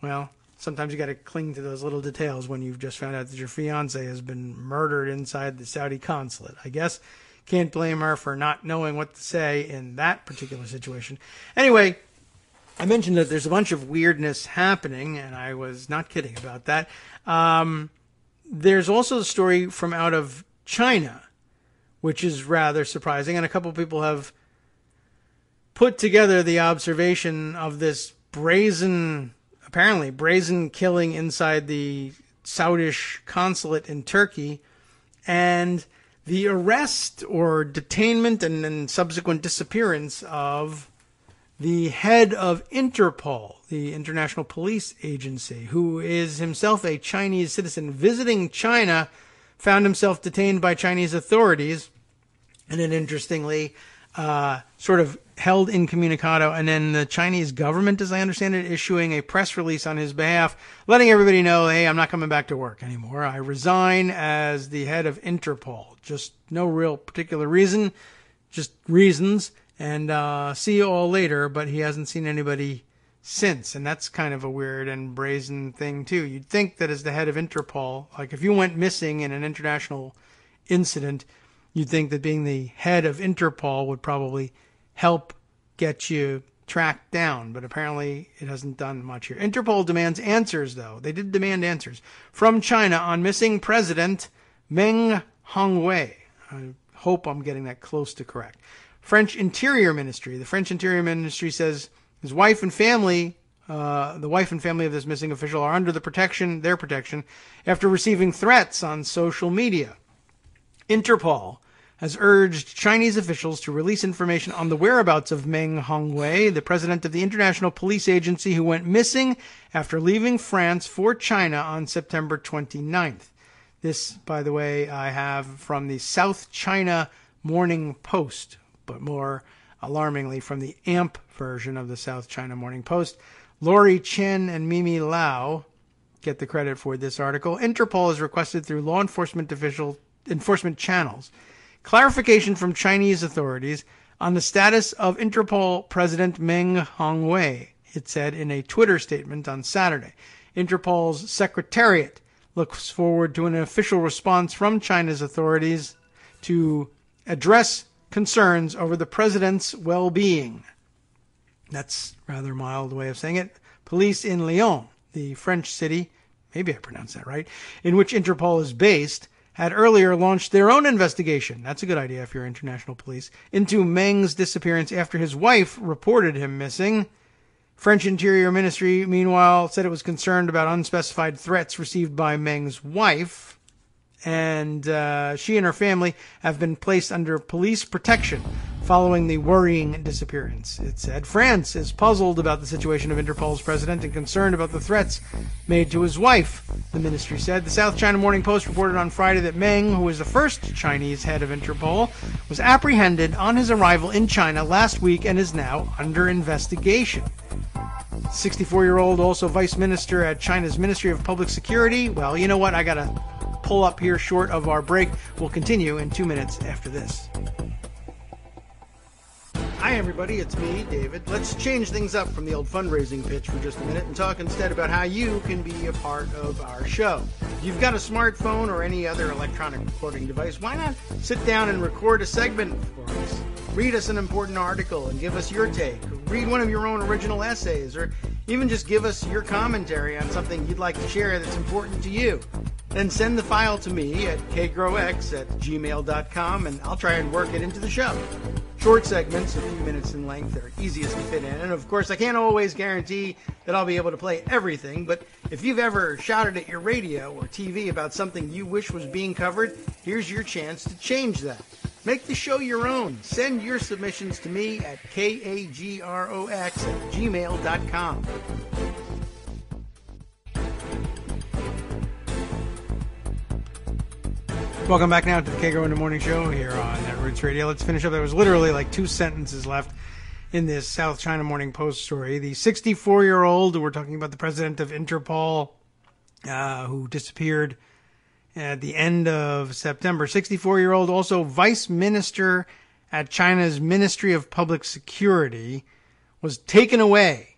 Well, sometimes you got to cling to those little details when you've just found out that your fiancé has been murdered inside the Saudi consulate. I guess can't blame her for not knowing what to say in that particular situation. Anyway, I mentioned that there's a bunch of weirdness happening, and I was not kidding about that. There's also a story from out of China, which is rather surprising, and a couple people have put together the observation of this apparently brazen killing inside the Saudish consulate in Turkey, and the arrest or detainment and then subsequent disappearance of the head of Interpol, the International Police Agency, who is himself a Chinese citizen visiting China, found himself detained by Chinese authorities, and then interestingly sort of held incommunicado, and then the Chinese government, as I understand it, issuing a press release on his behalf, letting everybody know, hey, I'm not coming back to work anymore. I resign as the head of Interpol. Just no real particular reason, just reasons, and see you all later, but he hasn't seen anybody since, and that's kind of a weird and brazen thing, too. You'd think that as the head of Interpol, like if you went missing in an international incident, you'd think that being the head of Interpol would probably help get you tracked down, but apparently it hasn't done much here. Interpol demands answers, though. They did demand answers from China on missing President Meng Hongwei. I hope I'm getting that close to correct. French Interior Ministry. The French Interior Ministry says his wife and family, the wife and family of this missing official are under their protection, after receiving threats on social media. Interpol has urged Chinese officials to release information on the whereabouts of Meng Hongwei, the president of the International Police Agency who went missing after leaving France for China on September 29th. This, by the way, I have from the South China Morning Post, but more alarmingly from the AMP version of the South China Morning Post. Lori Chen and Mimi Lau get the credit for this article. Interpol has requested through law enforcement channels clarification from Chinese authorities on the status of Interpol President Meng Hongwei, it said in a Twitter statement on Saturday. Interpol's secretariat looks forward to an official response from China's authorities to address concerns over the president's well-being. That's a rather mild way of saying it. Police in Lyon, the French city, maybe I pronounced that right, in which Interpol is based, had earlier launched their own investigation. That's a good idea if you're international police, into Meng's disappearance after his wife reported him missing. French Interior Ministry, meanwhile, said it was concerned about unspecified threats received by Meng's wife, and she and her family have been placed under police protection following the worrying disappearance. It said France is puzzled about the situation of Interpol's president and concerned about the threats made to his wife, the ministry said. The South China Morning Post reported on Friday that Meng, who was the first Chinese head of Interpol, was apprehended on his arrival in China last week and is now under investigation. 64-year-old, also vice minister at China's Ministry of Public Security. Well, you know what? I got to pull up here short of our break. We'll continue in 2 minutes after this. Hi, everybody. It's me, David. Let's change things up from the old fundraising pitch for just a minute and talk instead about how you can be a part of our show. If you've got a smartphone or any other electronic recording device, why not sit down and record a segment for us? Read us an important article and give us your take. Or read one of your own original essays, or even just give us your commentary on something you'd like to share that's important to you. Then send the file to me at kagrox@gmail.com, and I'll try and work it into the show. Short segments, a few minutes in length, are easiest to fit in. And of course, I can't always guarantee that I'll be able to play everything, but if you've ever shouted at your radio or TV about something you wish was being covered, here's your chance to change that. Make the show your own. Send your submissions to me at kagrox@gmail.com. Welcome back now to the Kagro in the Morning Show here on Roots Radio. Let's finish up. There was literally like 2 sentences left in this South China Morning Post story. The 64-year-old, we're talking about the president of Interpol, who disappeared at the end of September. 64-year-old, also vice minister at China's Ministry of Public Security, was taken away,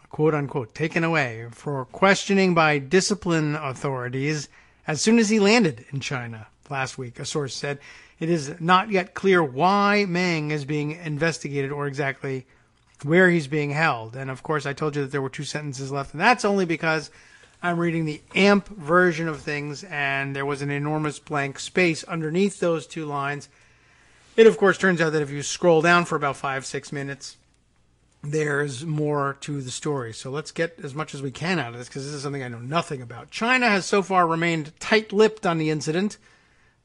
quote unquote, taken away for questioning by discipline authorities as soon as he landed in China last week, a source said. It is not yet clear why Meng is being investigated or exactly where he's being held. And of course, I told you that there were 2 sentences left, and that's only because I'm reading the AMP version of things, and there was an enormous blank space underneath those 2 lines. It, of course, turns out that if you scroll down for about 5-6 minutes, there's more to the story. So let's get as much as we can out of this, because this is something I know nothing about. China has so far remained tight-lipped on the incident.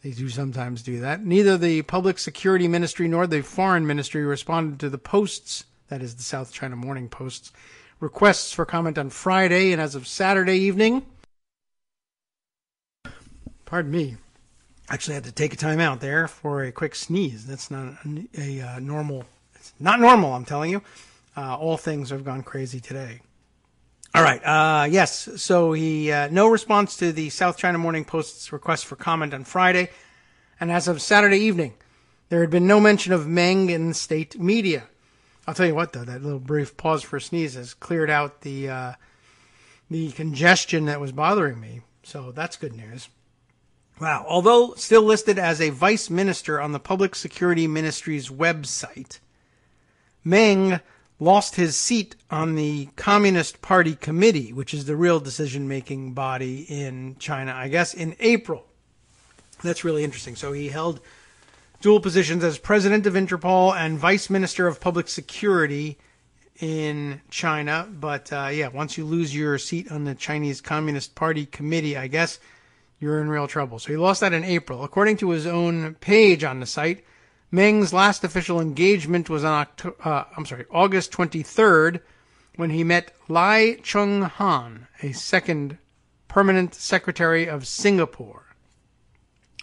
They do sometimes do that. Neither the Public Security Ministry nor the Foreign Ministry responded to the Post's, that is the South China Morning Post's, requests for comment on Friday, and as of Saturday evening, pardon me, actually had to take a time out there for a quick sneeze. That's not a normal, it's not normal, I'm telling you. All things have gone crazy today. All right, yes, so he, no response to the South China Morning Post's request for comment on Friday, and as of Saturday evening, there had been no mention of Meng in state media. I'll tell you what, though, that little brief pause for a sneeze has cleared out the congestion that was bothering me, so that's good news. Wow, although still listed as a vice minister on the Public Security Ministry's website, Meng lost his seat on the Communist Party Committee, which is the real decision-making body in China, I guess, in April. That's really interesting. So he held dual positions as president of Interpol and vice minister of public security in China. But, yeah, once you lose your seat on the Chinese Communist Party Committee, I guess you're in real trouble. So he lost that in April. According to his own page on the site, Meng's last official engagement was on August 23rd, when he met Lai Cheng-han, a second permanent secretary of Singapore.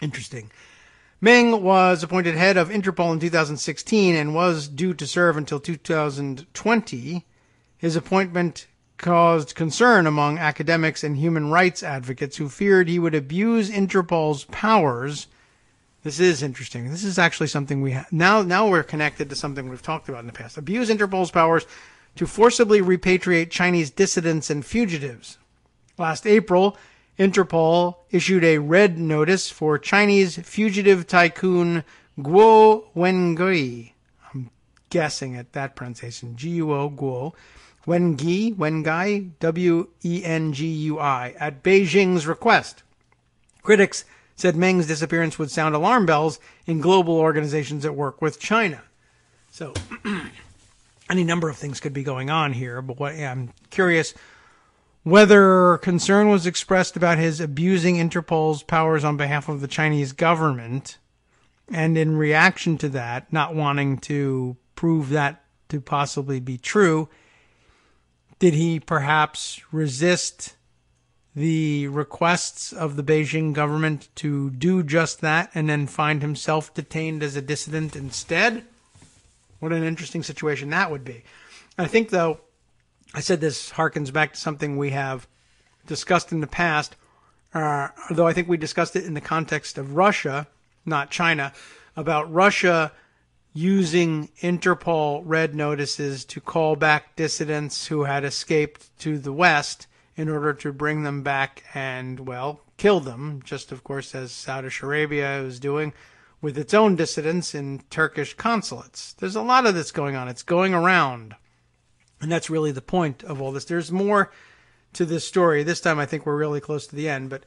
Interesting. Meng was appointed head of Interpol in 2016 and was due to serve until 2020. His appointment caused concern among academics and human rights advocates who feared he would abuse Interpol's powers. This is interesting. This is actually something we now we're connected to something we've talked about in the past. Abuse Interpol's powers to forcibly repatriate Chinese dissidents and fugitives. Last April, Interpol issued a red notice for Chinese fugitive tycoon Guo Wengui. I'm guessing at that pronunciation. Guo, Guo. Wengai, W-E-N-G-U-I, at Beijing's request. Critics said Meng's disappearance would sound alarm bells in global organizations that work with China. So, any number of things could be going on here, but I'm curious whether concern was expressed about his abusing Interpol's powers on behalf of the Chinese government, and in reaction to that, not wanting to prove that to possibly be true, did he perhaps resist the requests of the Beijing government to do just that and then find himself detained as a dissident instead? What an interesting situation that would be. I think, though, I said this harkens back to something we have discussed in the past, though I think we discussed it in the context of Russia, not China, about Russia using Interpol red notices to call back dissidents who had escaped to the West in order to bring them back and, well, kill them, just, of course, as Saudi Arabia is doing with its own dissidents in Turkish consulates. There's a lot of this going on. It's going around. And that's really the point of all this. There's more to this story. This time I think we're really close to the end, but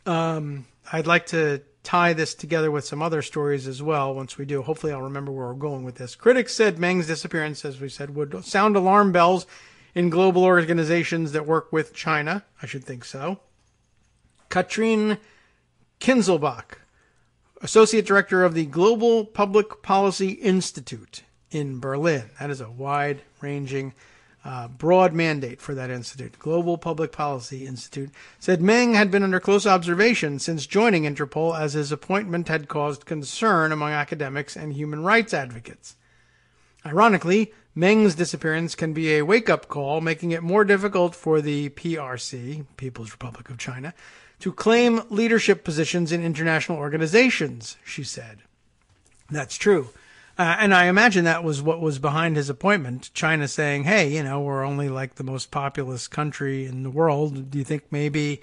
I'd like to tie this together with some other stories as well. Once we do, hopefully I'll remember where we're going with this. Critics said Meng's disappearance, as we said, would sound alarm bells in global organizations that work with China. I should think so. Katrin Kinzelbach, Associate Director of the Global Public Policy Institute in Berlin. That is a wide-ranging, broad mandate for that institute. Global Public Policy Institute said Meng had been under close observation since joining Interpol, as his appointment had caused concern among academics and human rights advocates. Ironically, Meng's disappearance can be a wake-up call, making it more difficult for the PRC, People's Republic of China, to claim leadership positions in international organizations, she said. That's true. And I imagine that was what was behind his appointment. China saying, hey, we're only like the most populous country in the world. Do you think maybe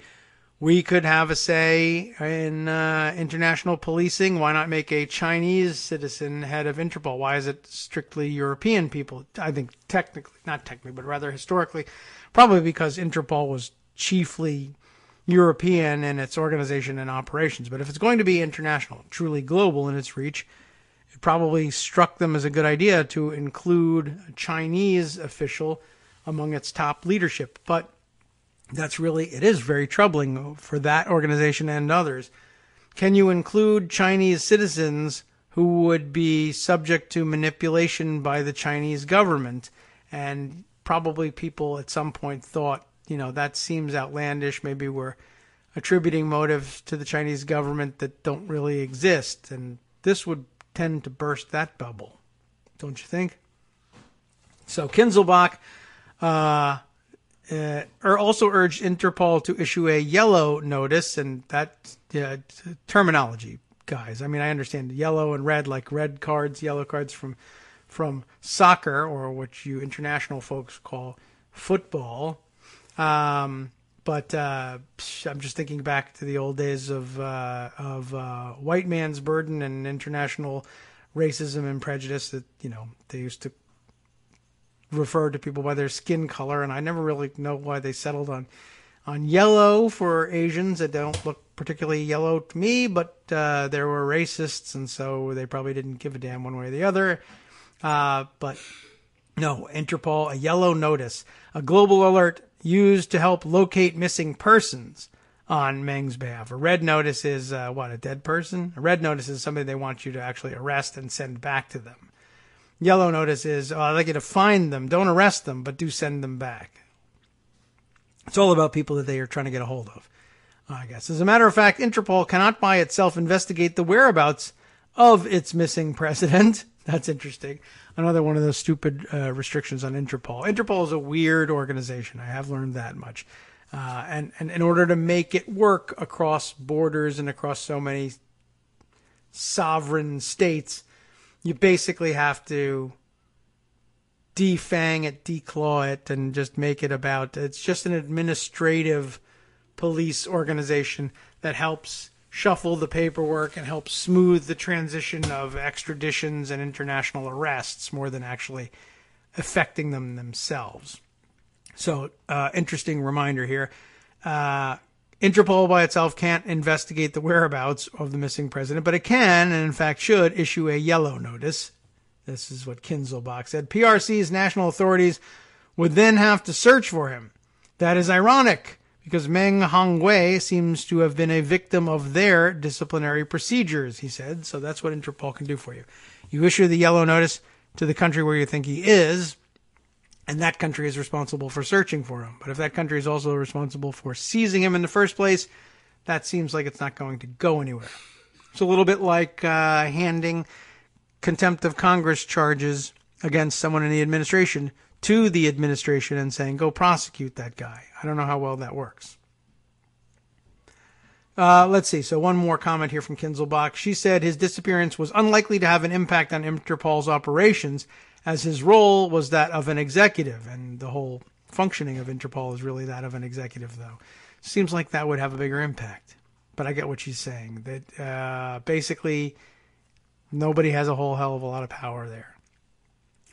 we could have a say in international policing? Why not make a Chinese citizen head of Interpol? Why is it strictly European people? I think not technically, but rather historically, probably because Interpol was chiefly European in its organization and operations. But if it's going to be international, truly global in its reach, it probably struck them as a good idea to include a Chinese official among its top leadership. But it is very troubling for that organization and others. Can you include Chinese citizens who would be subject to manipulation by the Chinese government? And probably people at some point thought, that seems outlandish. Maybe we're attributing motives to the Chinese government that don't really exist. And this would tend to burst that bubble, don't you think? So Kinzelbach also urged Interpol to issue a yellow notice, and that terminology, guys. I mean, I understand yellow and red, like red cards, yellow cards from soccer, or what you international folks call football. But I'm just thinking back to the old days of white man's burden and international racism and prejudice that, they used to refer to people by their skin color. And I never really know why they settled on yellow for Asians that don't look particularly yellow to me, but there were racists, and so they probably didn't give a damn one way or the other. But no, Interpol, a yellow notice, a global alert used to help locate missing persons on Meng's behalf. A red notice is, a dead person? A red notice is somebody they want you to actually arrest and send back to them. Yellow notice is, I'd like you to find them. Don't arrest them, but do send them back. It's all about people that they are trying to get a hold of, I guess. As a matter of fact, Interpol cannot by itself investigate the whereabouts of its missing president. That's interesting. Another one of those stupid restrictions on Interpol. Interpol is a weird organization. I have learned that much. And in order to make it work across borders and across so many sovereign states, you basically have to defang it, declaw it, and just make it about, it's just an administrative police organization that helps shuffle the paperwork and helps smooth the transition of extraditions and international arrests more than actually affecting them themselves. So, interesting reminder here. Interpol by itself can't investigate the whereabouts of the missing president, but it can, and in fact should, issue a yellow notice. This is what Kinzelbach said. PRC's national authorities would then have to search for him. That is ironic, because Meng Hongwei seems to have been a victim of their disciplinary procedures, he said. So that's what Interpol can do for you. You issue the yellow notice to the country where you think he is, and that country is responsible for searching for him. But if that country is also responsible for seizing him in the first place, that seems like it's not going to go anywhere. It's a little bit like handing contempt of Congress charges against someone in the administration to the administration and saying, go prosecute that guy. I don't know how well that works. Let's see. So one more comment here from Kinzelbach. She said his disappearance was unlikely to have an impact on Interpol's operations, as his role was that of an executive, and the whole functioning of Interpol is really that of an executive, though. Seems like that would have a bigger impact. But I get what she's saying, that basically nobody has a whole hell of a lot of power there.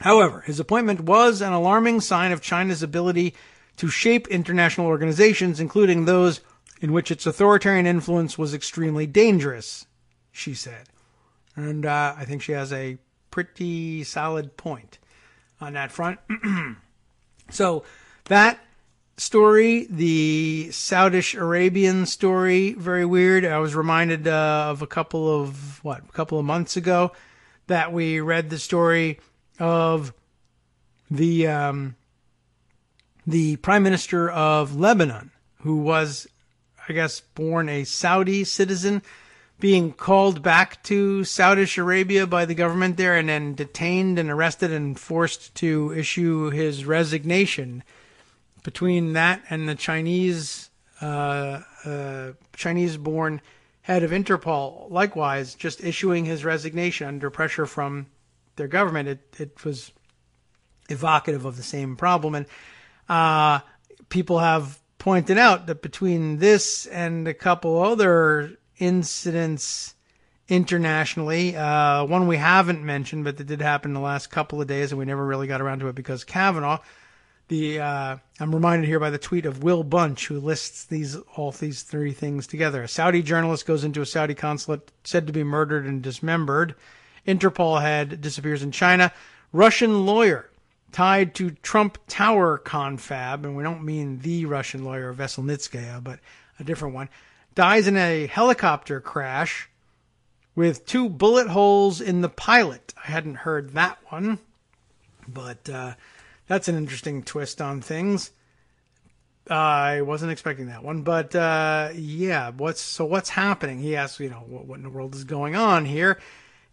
However, his appointment was an alarming sign of China's ability to shape international organizations, including those in which its authoritarian influence was extremely dangerous, she said. And I think she has a pretty solid point on that front. So that story, the Saudi Arabian story, very weird. I was reminded of a couple of months ago that we read the story of the Prime Minister of Lebanon, who was, I guess, born a Saudi citizen, being called back to Saudi Arabia by the government there and then detained and arrested and forced to issue his resignation. Between that and the Chinese-born head of Interpol, likewise, just issuing his resignation under pressure from their government, it was evocative of the same problem. And people have pointed out that between this and a couple other incidents internationally, one we haven't mentioned, but that did happen in the last couple of days, and we never really got around to it because Kavanaugh. I'm reminded here by the tweet of Will Bunch, who lists all these three things together. A Saudi journalist goes into a Saudi consulate said to be murdered and dismembered. Interpol head disappears in China. Russian lawyer tied to Trump Tower confab, and we don't mean the Russian lawyer Veselnitskaya, but a different one, dies in a helicopter crash with 2 bullet holes in the pilot. I hadn't heard that one, but that's an interesting twist on things. I wasn't expecting that one, but yeah, what's happening? He asks, what in the world is going on here?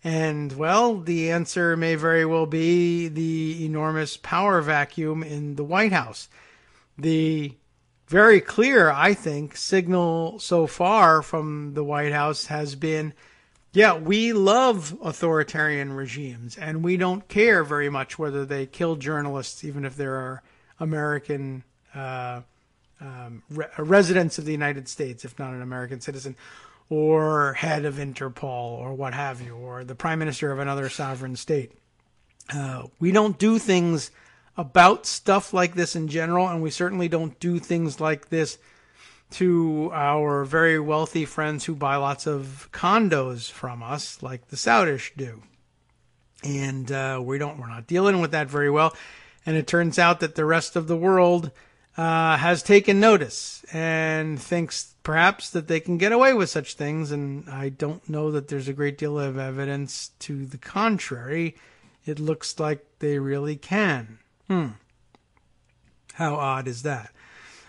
And, well, the answer may very well be the enormous power vacuum in the White House. The very clear, I think, signal so far from the White House has been, yeah, we love authoritarian regimes, and we don't care very much whether they kill journalists, even if there are American residents of the United States, if not an American citizen, or head of Interpol, or what have you, or the prime minister of another sovereign state. We don't do things about stuff like this in general, and we certainly don't do things like this to our very wealthy friends who buy lots of condos from us, like the Saudish do. And we're not dealing with that very well. And it turns out that the rest of the world has taken notice and thinks perhaps that they can get away with such things. And I don't know that there's a great deal of evidence to the contrary. It looks like they really can. How odd is that?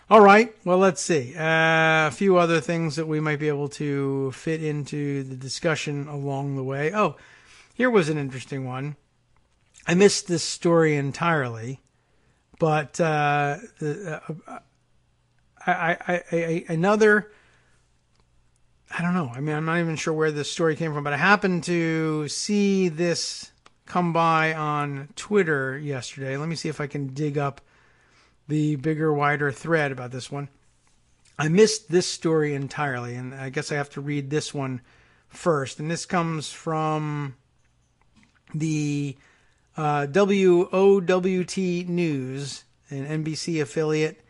All right, well, let's see. A few other things that we might be able to fit into the discussion along the way. Oh, here was an interesting one. I missed this story entirely, but another, I don't know. I mean, I'm not even sure where this story came from, but I happened to see this come by on Twitter yesterday. Let me see if I can dig up the bigger, wider thread about this one. I missed this story entirely, and I guess I have to read this one first. And this comes from the WOWT News, an NBC affiliate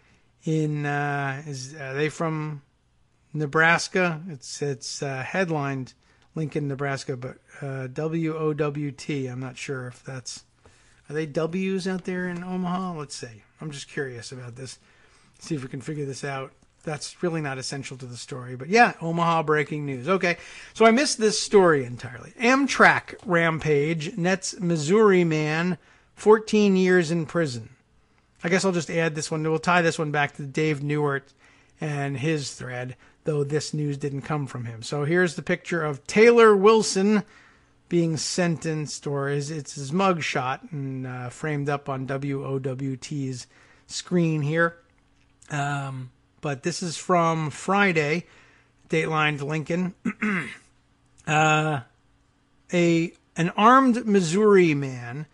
in, are they from Nebraska? It's headlined Lincoln, Nebraska, but WOWT, I'm not sure if that's, are they W's out there in Omaha? Let's see. I'm just curious about this. See if we can figure this out. That's really not essential to the story, but yeah, Omaha breaking news. Okay, so I missed this story entirely. Amtrak rampage nets Missouri man 14 years in prison. I guess I'll just add this one. We'll tie this one back to Dave Newart and his thread, though this news didn't come from him. So here's the picture of Taylor Wilson being sentenced, or it's his mug shot and framed up on WOWT's screen here. But this is from Friday, dateline Lincoln. An armed Missouri man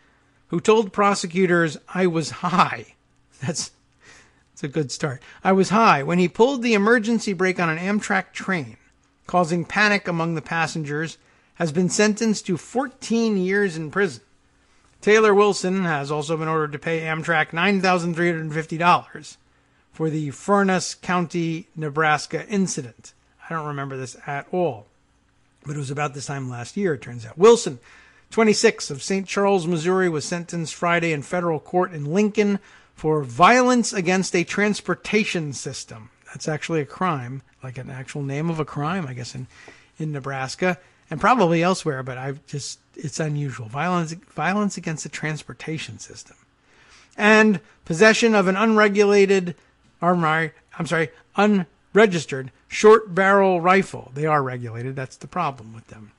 who told prosecutors, "I was high." That's a good start. "I was high" when he pulled the emergency brake on an Amtrak train, causing panic among the passengers, has been sentenced to 14 years in prison. Taylor Wilson has also been ordered to pay Amtrak $9,350 for the Furness County, Nebraska incident. I don't remember this at all, but it was about this time last year, it turns out. Wilson, 26, of St. Charles, Missouri, was sentenced Friday in federal court in Lincoln for violence against a transportation system. That's actually a crime, like an actual name of a crime, I guess, in Nebraska, and probably elsewhere, but it's unusual. Violence against the transportation system. And possession of an unregistered short barrel rifle. They are regulated. That's the problem with them.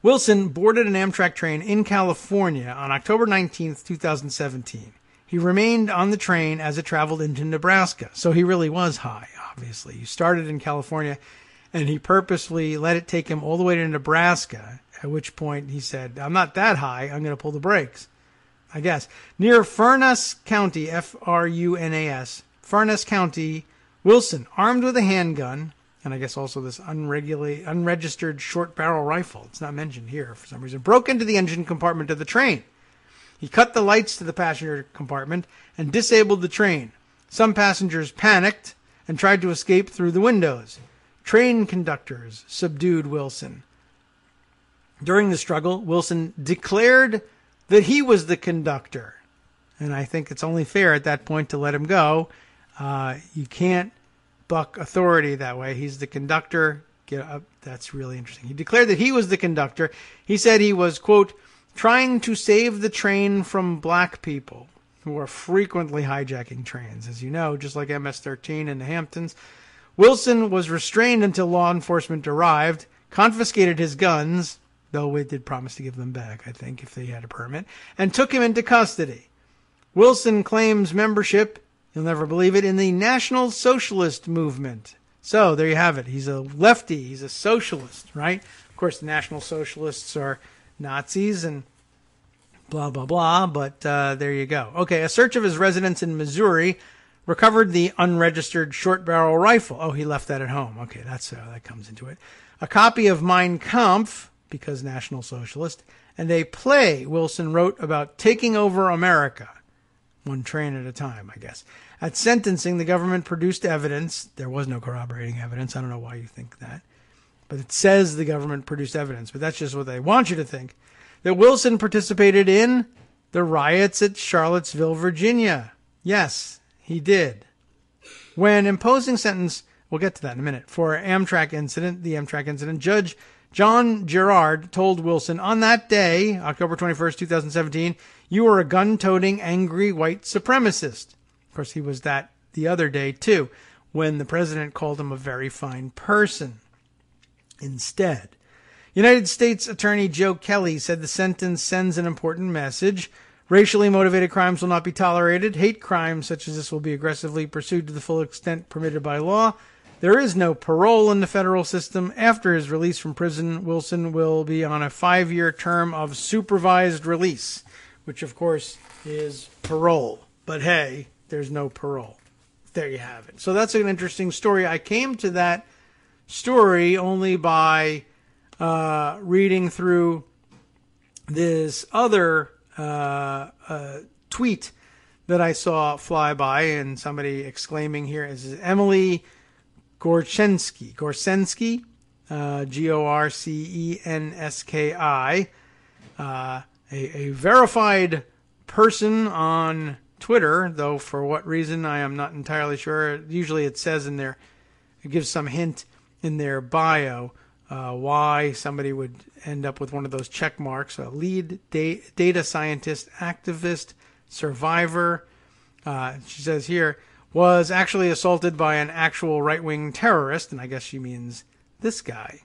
Wilson boarded an Amtrak train in California on October 19th, 2017. He remained on the train as it traveled into Nebraska. So he really was high, obviously. He started in California, and he purposely let it take him all the way to Nebraska, at which point he said, "I'm not that high. I'm going to pull the brakes," I guess. Near Furness County, F-R-U-N-A-S, Furness County, Wilson, armed with a handgun, and I guess also this unregistered short barrel rifle, it's not mentioned here for some reason, broke into the engine compartment of the train. He cut the lights to the passenger compartment and disabled the train. Some passengers panicked and tried to escape through the windows. Train conductors subdued Wilson. During the struggle, Wilson declared that he was the conductor. And I think it's only fair at that point to let him go. You can't buck authority that way. He's the conductor. Get up. That's really interesting. He declared that he was the conductor. He said he was, quote, trying to save the train from black people who are frequently hijacking trains, as you know, just like MS-13 in the Hamptons. Wilson was restrained until law enforcement arrived, confiscated his guns, though it did promise to give them back, I think, if they had a permit, and took him into custody. Wilson claims membership, you'll never believe it, in the National Socialist Movement. So, there you have it. He's a lefty. He's a socialist, right? Of course, the National Socialists are Nazis and blah, blah, blah, but there you go. Okay, a search of his residence in Missouri recovered the unregistered short barrel rifle. Oh, he left that at home. Okay, that comes into it. A copy of Mein Kampf, because National Socialist, and a play Wilson wrote about taking over America. One train at a time, I guess. At sentencing, the government produced evidence. There was no corroborating evidence. I don't know why you think that. But it says the government produced evidence. But that's just what they want you to think. That Wilson participated in the riots at Charlottesville, Virginia. Yes, he did. When imposing sentence, we'll get to that in a minute, for the Amtrak incident, Judge John Gerard told Wilson, on that day, October 21st, 2017, you were a gun-toting, angry white supremacist. Of course, he was that the other day, too, when the president called him a very fine person. Instead, United States Attorney Joe Kelly said the sentence sends an important message. Racially motivated crimes will not be tolerated. Hate crimes such as this will be aggressively pursued to the full extent permitted by law. There is no parole in the federal system. After his release from prison, Wilson will be on a 5-year term of supervised release, which, of course, is parole. But hey, there's no parole. There you have it. So that's an interesting story. I came to that story only by reading through this other tweet that I saw fly by, and somebody exclaiming here, is Emily Gorcenski, Gorcenski, Gorcenski, a verified person on Twitter, though for what reason I am not entirely sure. Usually it says in there, it gives some hint in their bio why somebody would end up with one of those check marks. A lead data scientist, activist, survivor, she says here, was actually assaulted by an actual right-wing terrorist, and I guess she means this guy,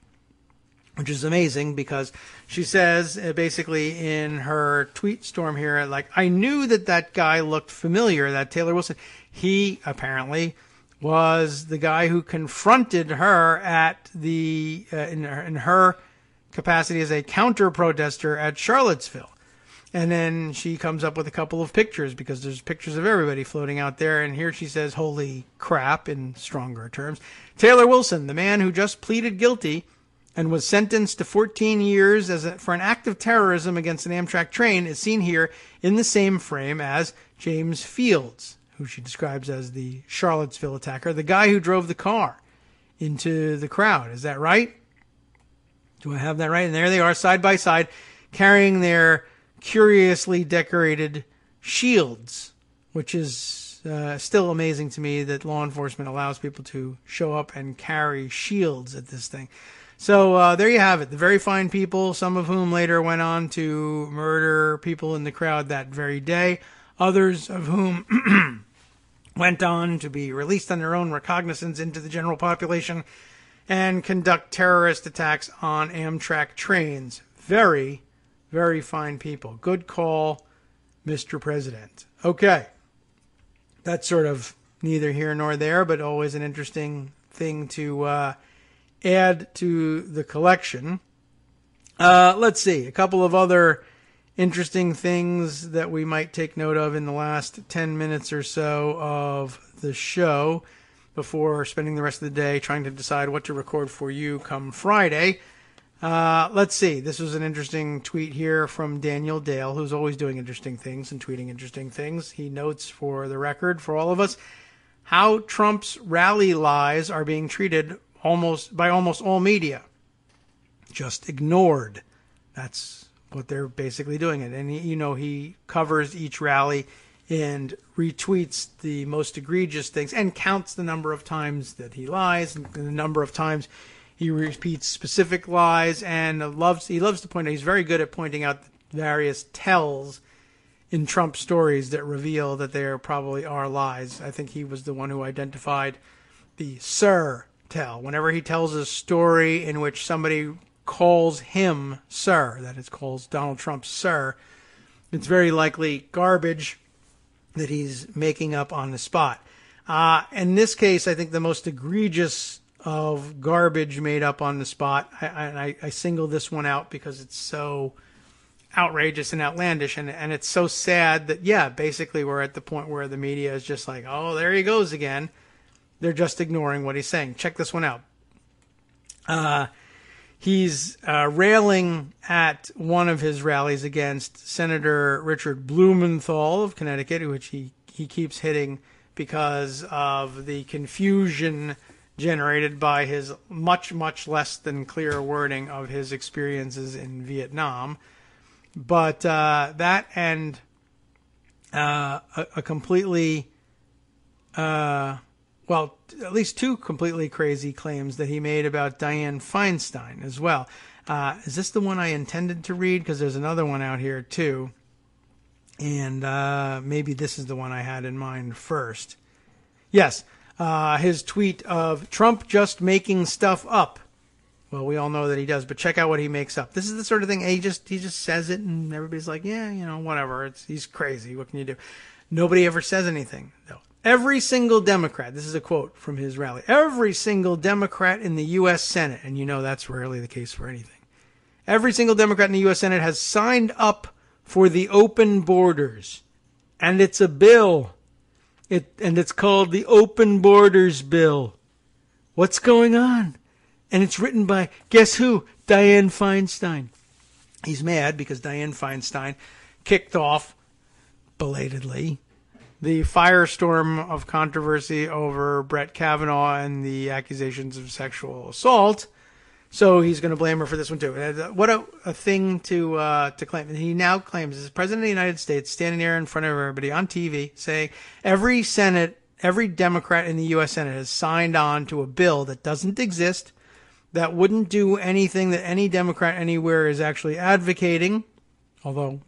which is amazing because she says basically in her tweet storm here, like, I knew that guy looked familiar, that Taylor Wilson. He apparently was the guy who confronted her at the in her capacity as a counter-protester at Charlottesville. And then she comes up with a couple of pictures because there's pictures of everybody floating out there. And here she says, holy crap, in stronger terms. Taylor Wilson, the man who just pleaded guilty and was sentenced to 14 years for an act of terrorism against an Amtrak train, is seen here in the same frame as James Fields, who she describes as the Charlottesville attacker, the guy who drove the car into the crowd. Is that right? Do I have that right? And there they are, side by side, carrying their curiously decorated shields, which is still amazing to me that law enforcement allows people to show up and carry shields at this thing. So there you have it. The very fine people, some of whom later went on to murder people in the crowd that very day, others of whom went on to be released on their own recognizance into the general population and conduct terrorist attacks on Amtrak trains. Very, very fine people. Good call, Mr. President. Okay. That's sort of neither here nor there, but always an interesting thing to add to the collection. Let's see. A couple of other interesting things that we might take note of in the last 10 minutes or so of the show before spending the rest of the day trying to decide what to record for you come Friday. Let's see. This was an interesting tweet here from Daniel Dale, who's always doing interesting things and tweeting interesting things. He notes, for the record, for all of us, how Trump's rally lies are being treated by almost all media. Just ignored. That's what they're basically doing. And he covers each rally and retweets the most egregious things and counts the number of times that he lies and the number of times he repeats specific lies, and he loves to point out, he's very good at pointing out various tells in Trump stories that reveal that there probably are lies. I think he was the one who identified the sir tell. Whenever he tells a story in which somebody calls him sir, that is, calls Donald Trump sir, it's very likely garbage that he's making up on the spot. In this case, I think the most egregious of garbage made up on the spot, I single this one out because it's so outrageous and outlandish, and it's so sad that, yeah, basically we're at the point where the media is just like, oh, there he goes again. They're just ignoring what he's saying. Check this one out. He's railing at one of his rallies against Senator Richard Blumenthal of Connecticut, which he keeps hitting because of the confusion generated by his much, much less than clear wording of his experiences in Vietnam. But that and a completely, at least two completely crazy claims that he made about Dianne Feinstein as well. Is this the one I intended to read? Because there's another one out here too. And maybe this is the one I had in mind first. Yes. His tweet of Trump just making stuff up. Well, we all know that he does, but check out what he makes up. This is the sort of thing he just says it, and everybody's like, yeah, whatever. He's crazy. What can you do? Nobody ever says anything, though. Every single Democrat, this is a quote from his rally, every single Democrat in the U.S. Senate, and you know that's rarely the case for anything, every single Democrat in the U.S. Senate has signed up for the open borders. And it's a bill. And it's called the Open Borders Bill. What's going on? And it's written by, guess who? Dianne Feinstein. He's mad because Dianne Feinstein kicked off, belatedly, the firestorm of controversy over Brett Kavanaugh and the accusations of sexual assault. So he's going to blame her for this one too. What a thing to claim. And he now claims, as President of the United States, standing there in front of everybody on TV, saying every Democrat in the U.S. Senate has signed on to a bill that doesn't exist, that wouldn't do anything that any Democrat anywhere is actually advocating. Although,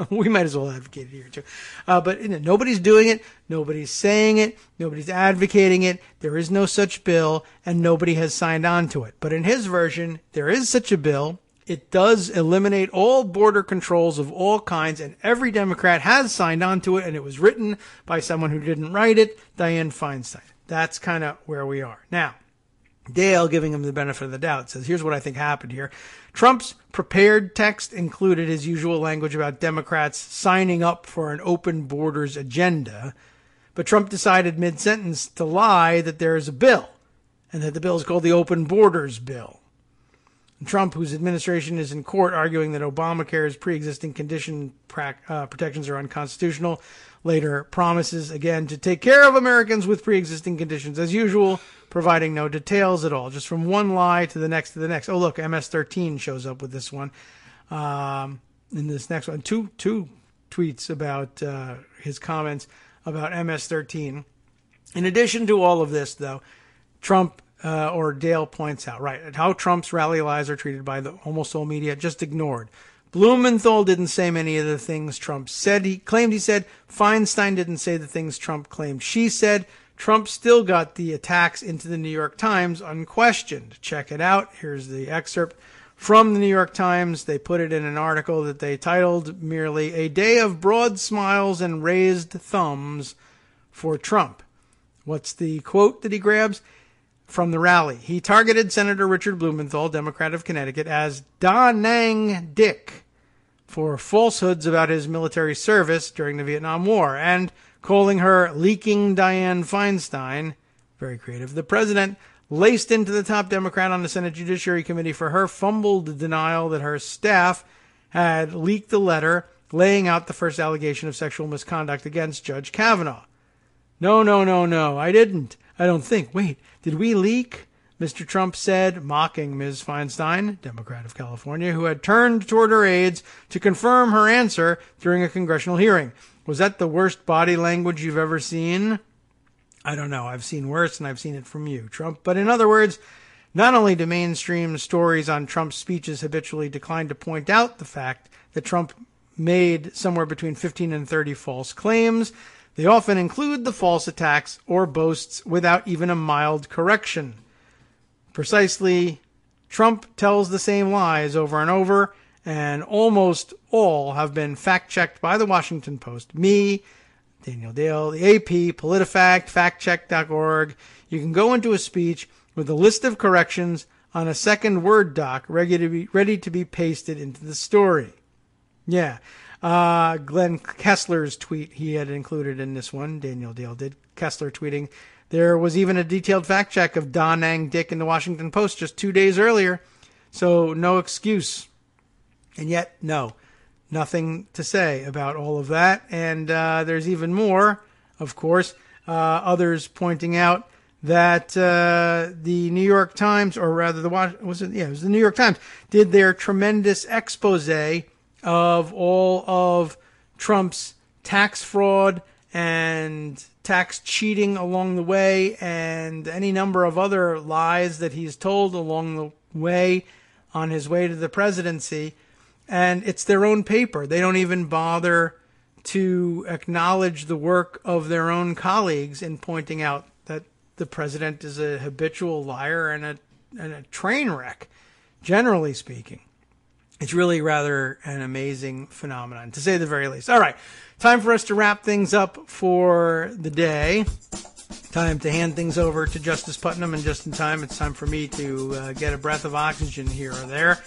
we might as well advocate it here too. But nobody's doing it. Nobody's saying it. Nobody's advocating it. There is no such bill, and nobody has signed on to it. But in his version, there is such a bill. It does eliminate all border controls of all kinds, and every Democrat has signed on to it, and it was written by someone who didn't write it, Dianne Feinstein. That's kind of where we are. Now, Dale, giving him the benefit of the doubt, says, here's what I think happened here. Trump's prepared text included his usual language about Democrats signing up for an open borders agenda, but Trump decided mid-sentence to lie that there is a bill, and that the bill is called the Open Borders Bill. And Trump, whose administration is in court arguing that Obamacare's pre-existing condition protections are unconstitutional, later promises again to take care of Americans with pre-existing conditions as usual, providing no details at all, just from one lie to the next to the next. Oh, look, MS-13 shows up with this one. In this next one, two tweets about his comments about MS-13. In addition to all of this, though, Trump or Dale points out, right, how Trump's rally lies are treated by the almost all media, just ignored. Blumenthal didn't say many of the things Trump said. He claimed he said. Feinstein didn't say the things Trump claimed she said. Trump still got the attacks into the New York Times unquestioned. Check it out. Here's the excerpt from the New York Times. They put it in an article that they titled merely "A Day of Broad Smiles and Raised Thumbs for Trump." What's the quote that he grabs? From the rally. He targeted Senator Richard Blumenthal, Democrat of Connecticut, as Da Nang Dick for falsehoods about his military service during the Vietnam War, and calling her leaking Dianne Feinstein, very creative. The president laced into the top Democrat on the Senate Judiciary Committee for her fumbled denial that her staff had leaked the letter laying out the first allegation of sexual misconduct against Judge Kavanaugh. No, I didn't. I don't think. Wait, did we leak? Mr. Trump said, mocking Ms. Feinstein, Democrat of California, who had turned toward her aides to confirm her answer during a congressional hearing. Was that the worst body language you've ever seen? I don't know. I've seen worse, and I've seen it from you, Trump. But in other words, not only do mainstream stories on Trump's speeches habitually decline to point out the fact that Trump made somewhere between 15 and 30 false claims, they often include the false attacks or boasts without even a mild correction. Precisely, Trump tells the same lies over and over, and almost all have been fact-checked by the Washington Post, me, Daniel Dale, the AP, PolitiFact, factcheck.org. You can go into a speech with a list of corrections on a second Word doc ready to be pasted into the story. Yeah. Glenn Kessler's tweet he had included in this one, Daniel Dale did, Kessler tweeting, there was even a detailed fact check of Da Nang Dick in the Washington Post just 2 days earlier, so no excuse. And yet, no, nothing to say about all of that, and there's even more, of course, others pointing out that the New York Times, or rather it was the New York Times, did their tremendous expose of all of Trump's tax fraud and tax cheating along the way and any number of other lies that he's told along the way on his way to the presidency. And it's their own paper. They don't even bother to acknowledge the work of their own colleagues in pointing out that the president is a habitual liar and a train wreck, generally speaking. It's really rather an amazing phenomenon, to say the very least. All right, time for us to wrap things up for the day. Time to hand things over to Justice Putnam, and just in time, it's time for me to get a breath of oxygen here or there.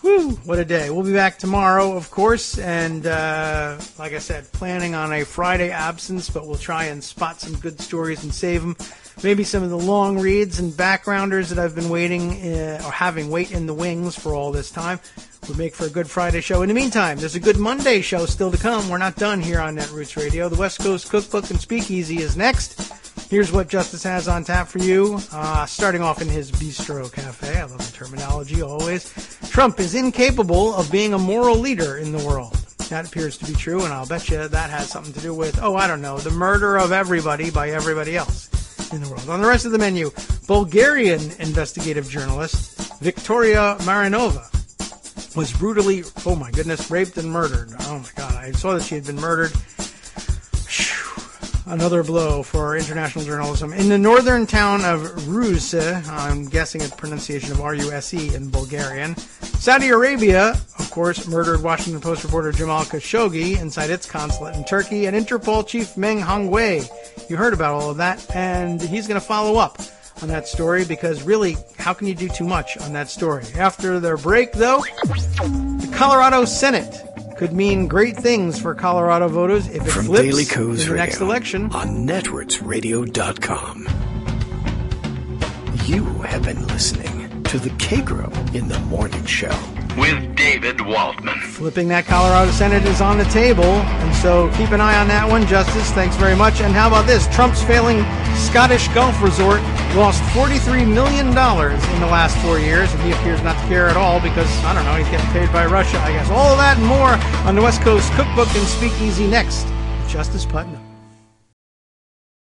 Whew, what a day. We'll be back tomorrow, of course, and like I said, planning on a Friday absence, but we'll try and spot some good stories and save them. Maybe some of the long reads and backgrounders that I've been waiting or having wait in the wings for all this time would make for a good Friday show. In the meantime, there's a good Monday show still to come. We're not done here on Netroots Radio. The West Coast Cookbook and Speakeasy is next. Here's what Justice has on tap for you, starting off in his Bistro Cafe. I love the terminology always. Trump is incapable of being a moral leader in the world. That appears to be true, and I'll bet you that has something to do with, the murder of everybody by everybody else in the world. On the rest of the menu, Bulgarian investigative journalist Victoria Marinova was brutally, raped and murdered. Oh my God, I saw that she had been murdered. Another blow for international journalism. In the northern town of Ruse, I'm guessing it's pronunciation of R-U-S-E in Bulgarian, Saudi Arabia, of course, murdered Washington Post reporter Jamal Khashoggi inside its consulate in Turkey, and Interpol chief Meng Hongwei. You heard about all of that, and he's going to follow up on that story, because really, how can you do too much on that story? After their break, though, the Colorado Senate could mean great things for Colorado voters if it From flips Daily in Co's the next Radio election. On netrootsradio.com. You have been listening to the Kagro in the Morning Show with David Waldman. Flipping that Colorado Senate is on the table, and so keep an eye on that one, Justice. Thanks very much. And how about this? Trump's failing Scottish golf resort lost $43 million in the last 4 years, and he appears not to care at all because, he's getting paid by Russia, I guess. All of that and more on the West Coast Cookbook and Speakeasy next with Justice Putnam.